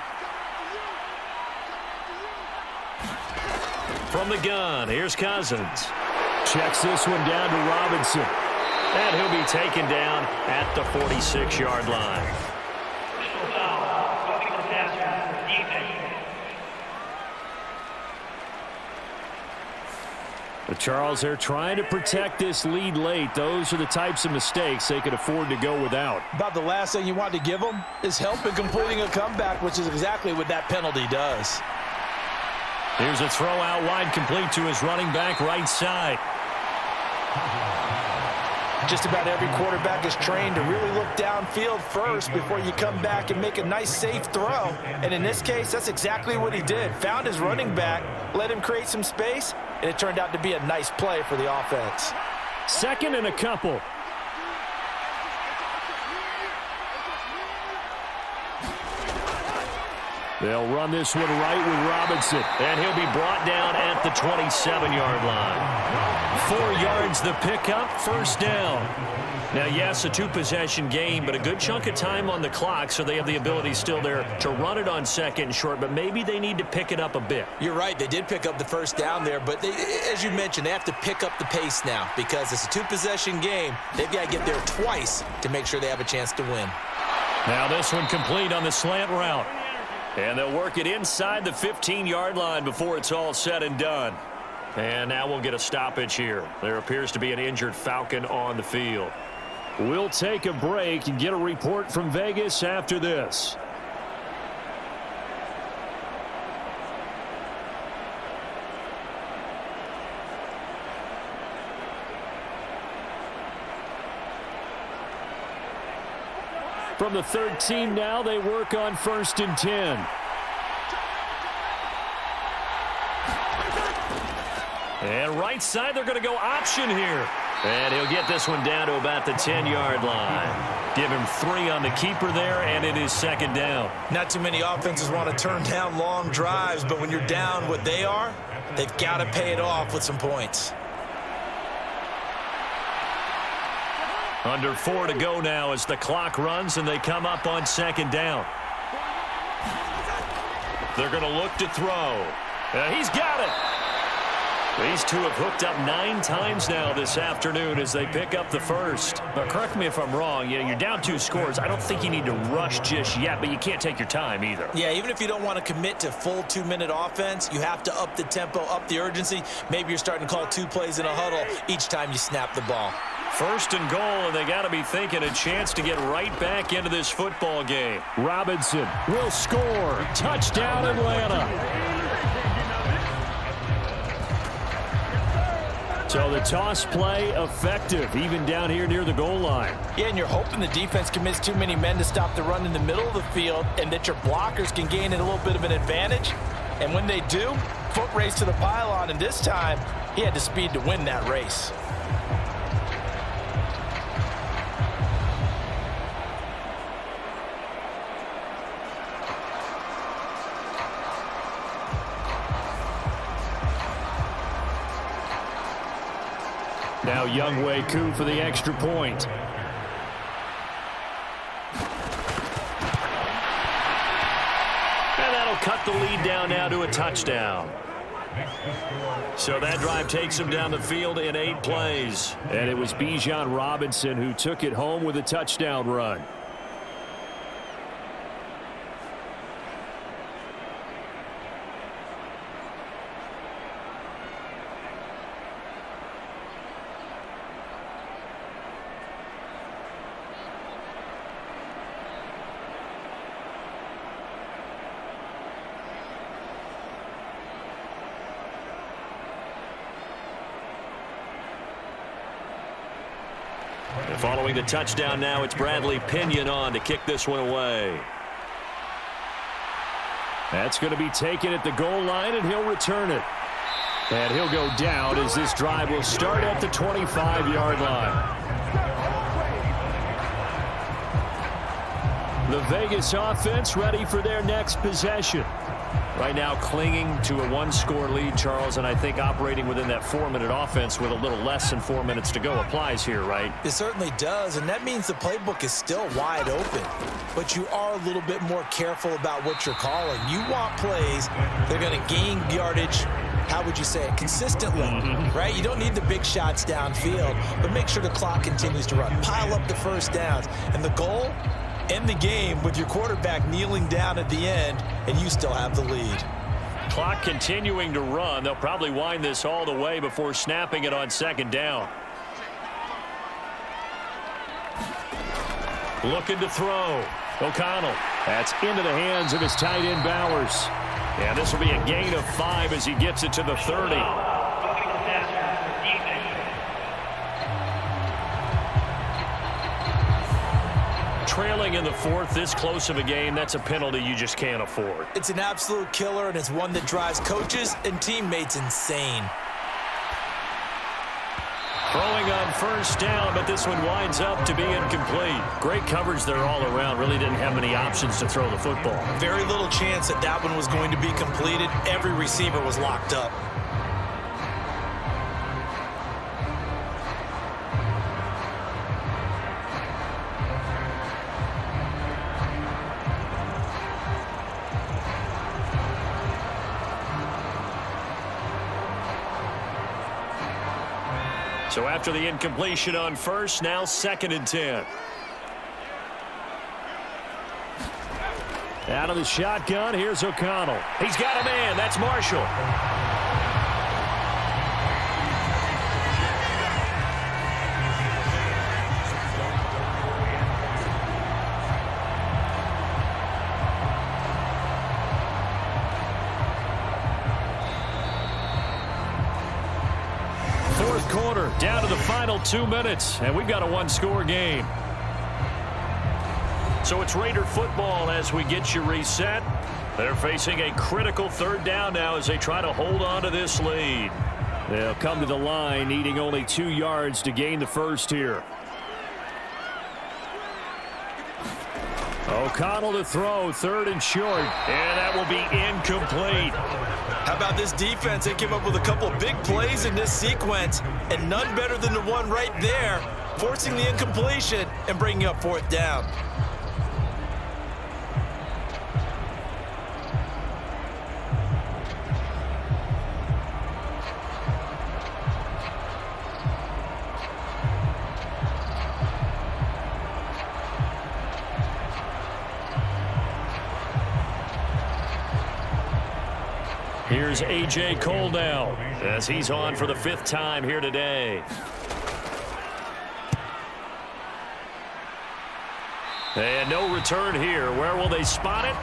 From the gun, here's Cousins. Checks this one down to Robinson. And he'll be taken down at the 46-yard line. But Charles, they're trying to protect this lead late. Those are the types of mistakes they could afford to go without. About the last thing you want to give them is help in completing a comeback, which is exactly what that penalty does. Here's a throw out wide, complete to his running back right side. Just about every quarterback is trained to really look downfield first before you come back and make a nice, safe throw. And in this case, that's exactly what he did. Found his running back, let him create some space, and it turned out to be a nice play for the offense. 2nd and a couple. They'll run this one right with Robinson. And he'll be brought down at the 27-yard line. 4 yards the pickup, 1st down. Now, yes, a 2-possession game, but a good chunk of time on the clock, so they have the ability still there to run it on 2nd and short, but maybe they need to pick it up a bit. You're right. They did pick up the 1st down there, but as you mentioned, they have to pick up the pace now because it's a 2-possession game. They've got to get there twice to make sure they have a chance to win. Now this one complete on the slant route. And they'll work it inside the 15-yard line before it's all said and done. And now we'll get a stoppage here. There appears to be an injured Falcon on the field. We'll take a break and get a report from Vegas after this. From the 13 now, they work on 1st and 10. And right side, they're going to go option here. And he'll get this one down to about the 10-yard line. Give him 3 on the keeper there, and it is 2nd down. Not too many offenses want to turn down long drives, but when you're down what they are, they've got to pay it off with some points. Under 4 to go now as the clock runs and they come up on second down. They're going to look to throw. He's got it. These two have hooked up 9 times now this afternoon as they pick up the first. But correct me if I'm wrong. You're down 2 scores. I don't think you need to rush just yet, but you can't take your time either. Yeah, even if you don't want to commit to full 2-minute offense, you have to up the tempo, up the urgency. Maybe you're starting to call 2 plays in a huddle each time you snap the ball. First and goal, and they got to be thinking a chance to get right back into this football game. Robinson will score. Touchdown, Atlanta. So the toss play effective, even down here near the goal line. Yeah, and you're hoping the defense commits too many men to stop the run in the middle of the field and that your blockers can gain a little bit of an advantage. And when they do, foot race to the pylon, and this time he had the speed to win that race. Now Younghoe Koo for the extra point. And that'll cut the lead down now to a touchdown. So that drive takes him down the field in 8 plays. And it was Bijan Robinson who took it home with a touchdown run. Following the touchdown now, it's Bradley Pinion on to kick this one away. That's going to be taken at the goal line, and he'll return it. And he'll go down as this drive will start at the 25-yard line. The Vegas offense ready for their next possession. Right now clinging to a 1-score lead, Charles, and I think operating within that 4-minute offense with a little less than 4 minutes to go applies here, right? It certainly does, and that means the playbook is still wide open. But you are a little bit more careful about what you're calling. You want plays that are going to gain yardage, how would you say it, consistently, right? You don't need the big shots downfield, but make sure the clock continues to run. Pile up the first downs, and the goal, end the game with your quarterback kneeling down at the end, and you still have the lead. Clock continuing to run. They'll probably wind this all the way before snapping it on second down. Looking to throw. O'Connell. That's into the hands of his tight end Bowers. And this will be a gain of 5 as he gets it to the 30. Trailing in the 4th, this close of a game, that's a penalty you just can't afford. It's an absolute killer, and it's one that drives coaches and teammates insane. Throwing on first down, but this one winds up to be incomplete. Great coverage there all around. Really didn't have many options to throw the football. Very little chance that that one was going to be completed. Every receiver was locked up. So after the incompletion on first, now 2nd and 10. Out of the shotgun, here's O'Connell. He's got a man, that's Marshall. Quarter, down to the final 2 minutes, and we've got a 1-score game. So it's Raider football as we get you reset. They're facing a critical 3rd down now as they try to hold on to this lead. They'll come to the line needing only 2 yards to gain the first here. O'Connell to throw, 3rd and short, and that will be incomplete. How about this defense? They came up with a couple big plays in this sequence, and none better than the one right there forcing the incompletion and bringing up fourth down. Here's A.J. Cole now as he's on for the 5th time here today. And no return here. Where will they spot it?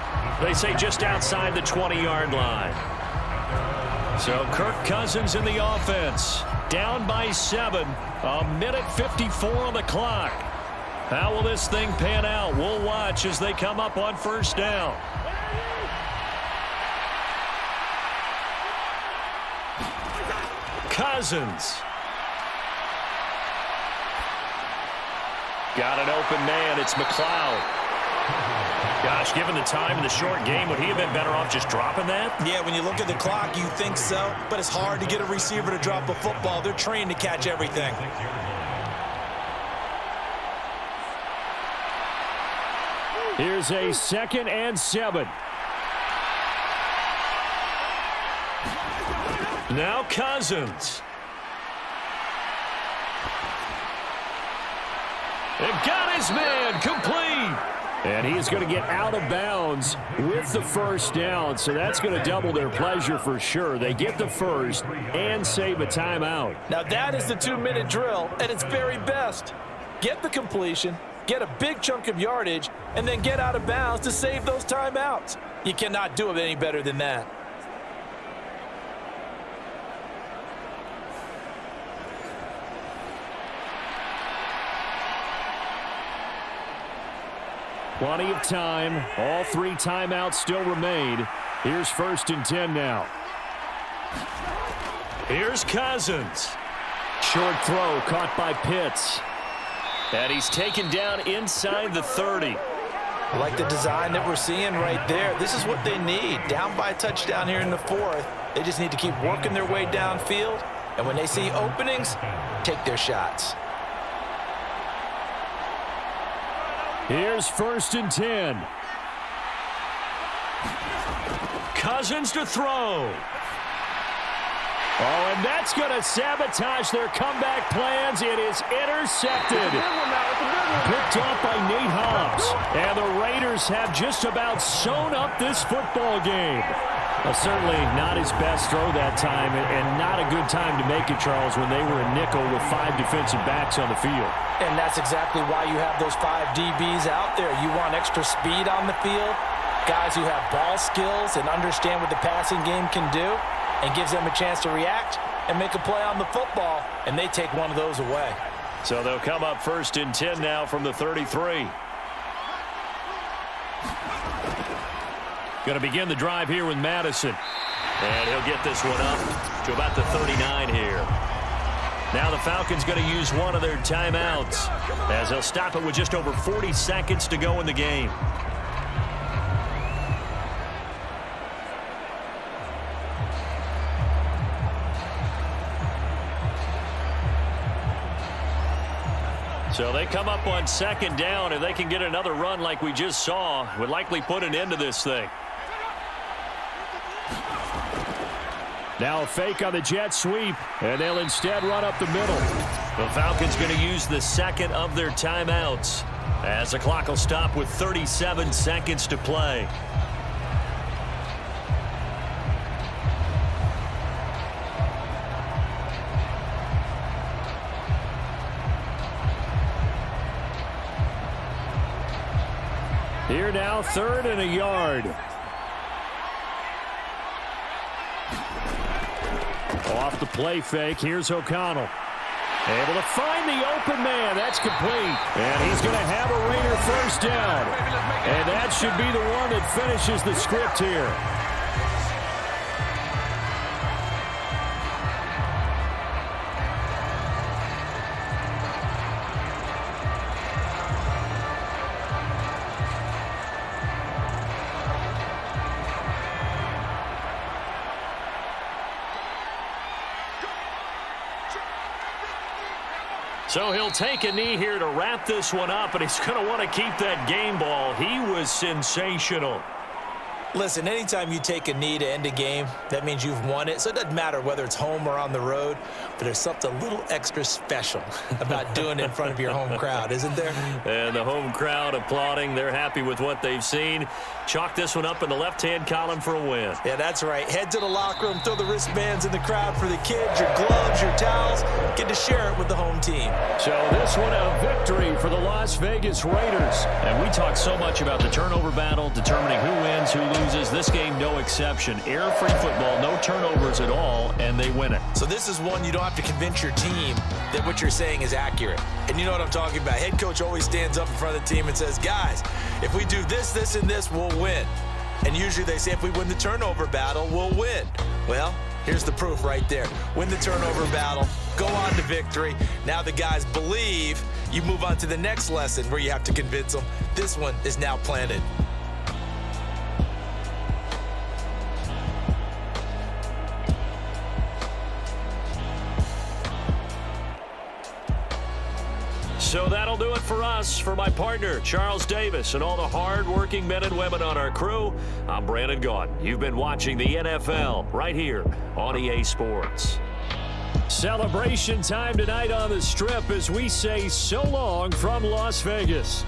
They say just outside the 20-yard line. So Kirk Cousins in the offense. Down by 7. 1:54 on the clock. How will this thing pan out? We'll watch as they come up on 1st down. Cousins. Got an open man. It's McLeod. Gosh, given the time in the short game, would he have been better off just dropping that? Yeah, when you look at the clock, you think so, but it's hard to get a receiver to drop a football. They're trained to catch everything. Here's a 2nd and 7. Now Cousins. And got his man complete. And he is going to get out of bounds with the 1st down. So that's going to double their pleasure for sure. They get the 1st and save a timeout. Now that is the 2-minute drill at its very best. Get the completion, get a big chunk of yardage, and then get out of bounds to save those timeouts. You cannot do it any better than that. Plenty of time. All 3 timeouts still remain. Here's 1st and 10 now. Here's Cousins. Short throw caught by Pitts. And he's taken down inside the 30. I like the design that we're seeing right there. This is what they need. Down by a touchdown here in the 4th. They just need to keep working their way downfield. And when they see openings, take their shots. Here's 1st and 10. Cousins to throw. Oh, and that's going to sabotage their comeback plans. It is intercepted. Picked off by Nate Hobbs. And the Raiders have just about sewn up this football game. Well, certainly not his best throw that time, and not a good time to make it, Charles, when they were a nickel with 5 defensive backs on the field. And that's exactly why you have those 5 DBs out there. You want extra speed on the field, guys who have ball skills and understand what the passing game can do, and gives them a chance to react and make a play on the football, and they take one of those away. So they'll come up 1st and 10 now from the 33. Going to begin the drive here with Madison. And he'll get this one up to about the 39 here. Now the Falcons going to use one of their timeouts as they'll stop it with just over 40 seconds to go in the game. So they come up on 2nd down. If they can get another run like we just saw, would likely put an end to this thing. Now a fake on the jet sweep, and they'll instead run up the middle. The Falcons going to use the 2nd of their timeouts as the clock will stop with 37 seconds to play. Here now, 3rd and a yard. Off the play fake, here's O'Connell. Able to find the open man. That's complete. And he's going to have a Raider 1st down. And that should be the one that finishes the script here. So he'll take a knee here to wrap this one up, and he's going to want to keep that game ball. He was sensational. Listen, anytime you take a knee to end a game, that means you've won it. So it doesn't matter whether it's home or on the road, but there's something a little extra special about doing it in front of your home crowd, isn't there? And the home crowd applauding. They're happy with what they've seen. Chalk this one up in the left-hand column for a win. Yeah, that's right. Head to the locker room, throw the wristbands in the crowd for the kids, your gloves, your towels. Get to share it with the home team. So this one a victory for the Las Vegas Raiders. And we talk so much about the turnover battle, determining who wins, who loses. This game, no exception. Error-free football, no turnovers at all, and they win it. So this is one you don't have to convince your team that what you're saying is accurate. And you know what I'm talking about. Head coach always stands up in front of the team and says, guys, if we do this, this, and this, we'll win. And usually they say if we win the turnover battle, we'll win. Well, here's the proof right there. Win the turnover battle, go on to victory. Now the guys believe. You move on to the next lesson where you have to convince them. This one is now planted. So that'll do it for us. For my partner, Charles Davis, and all the hard-working men and women on our crew, I'm Brandon Gaudin. You've been watching the NFL right here on EA Sports. Celebration time tonight on the Strip as we say so long from Las Vegas.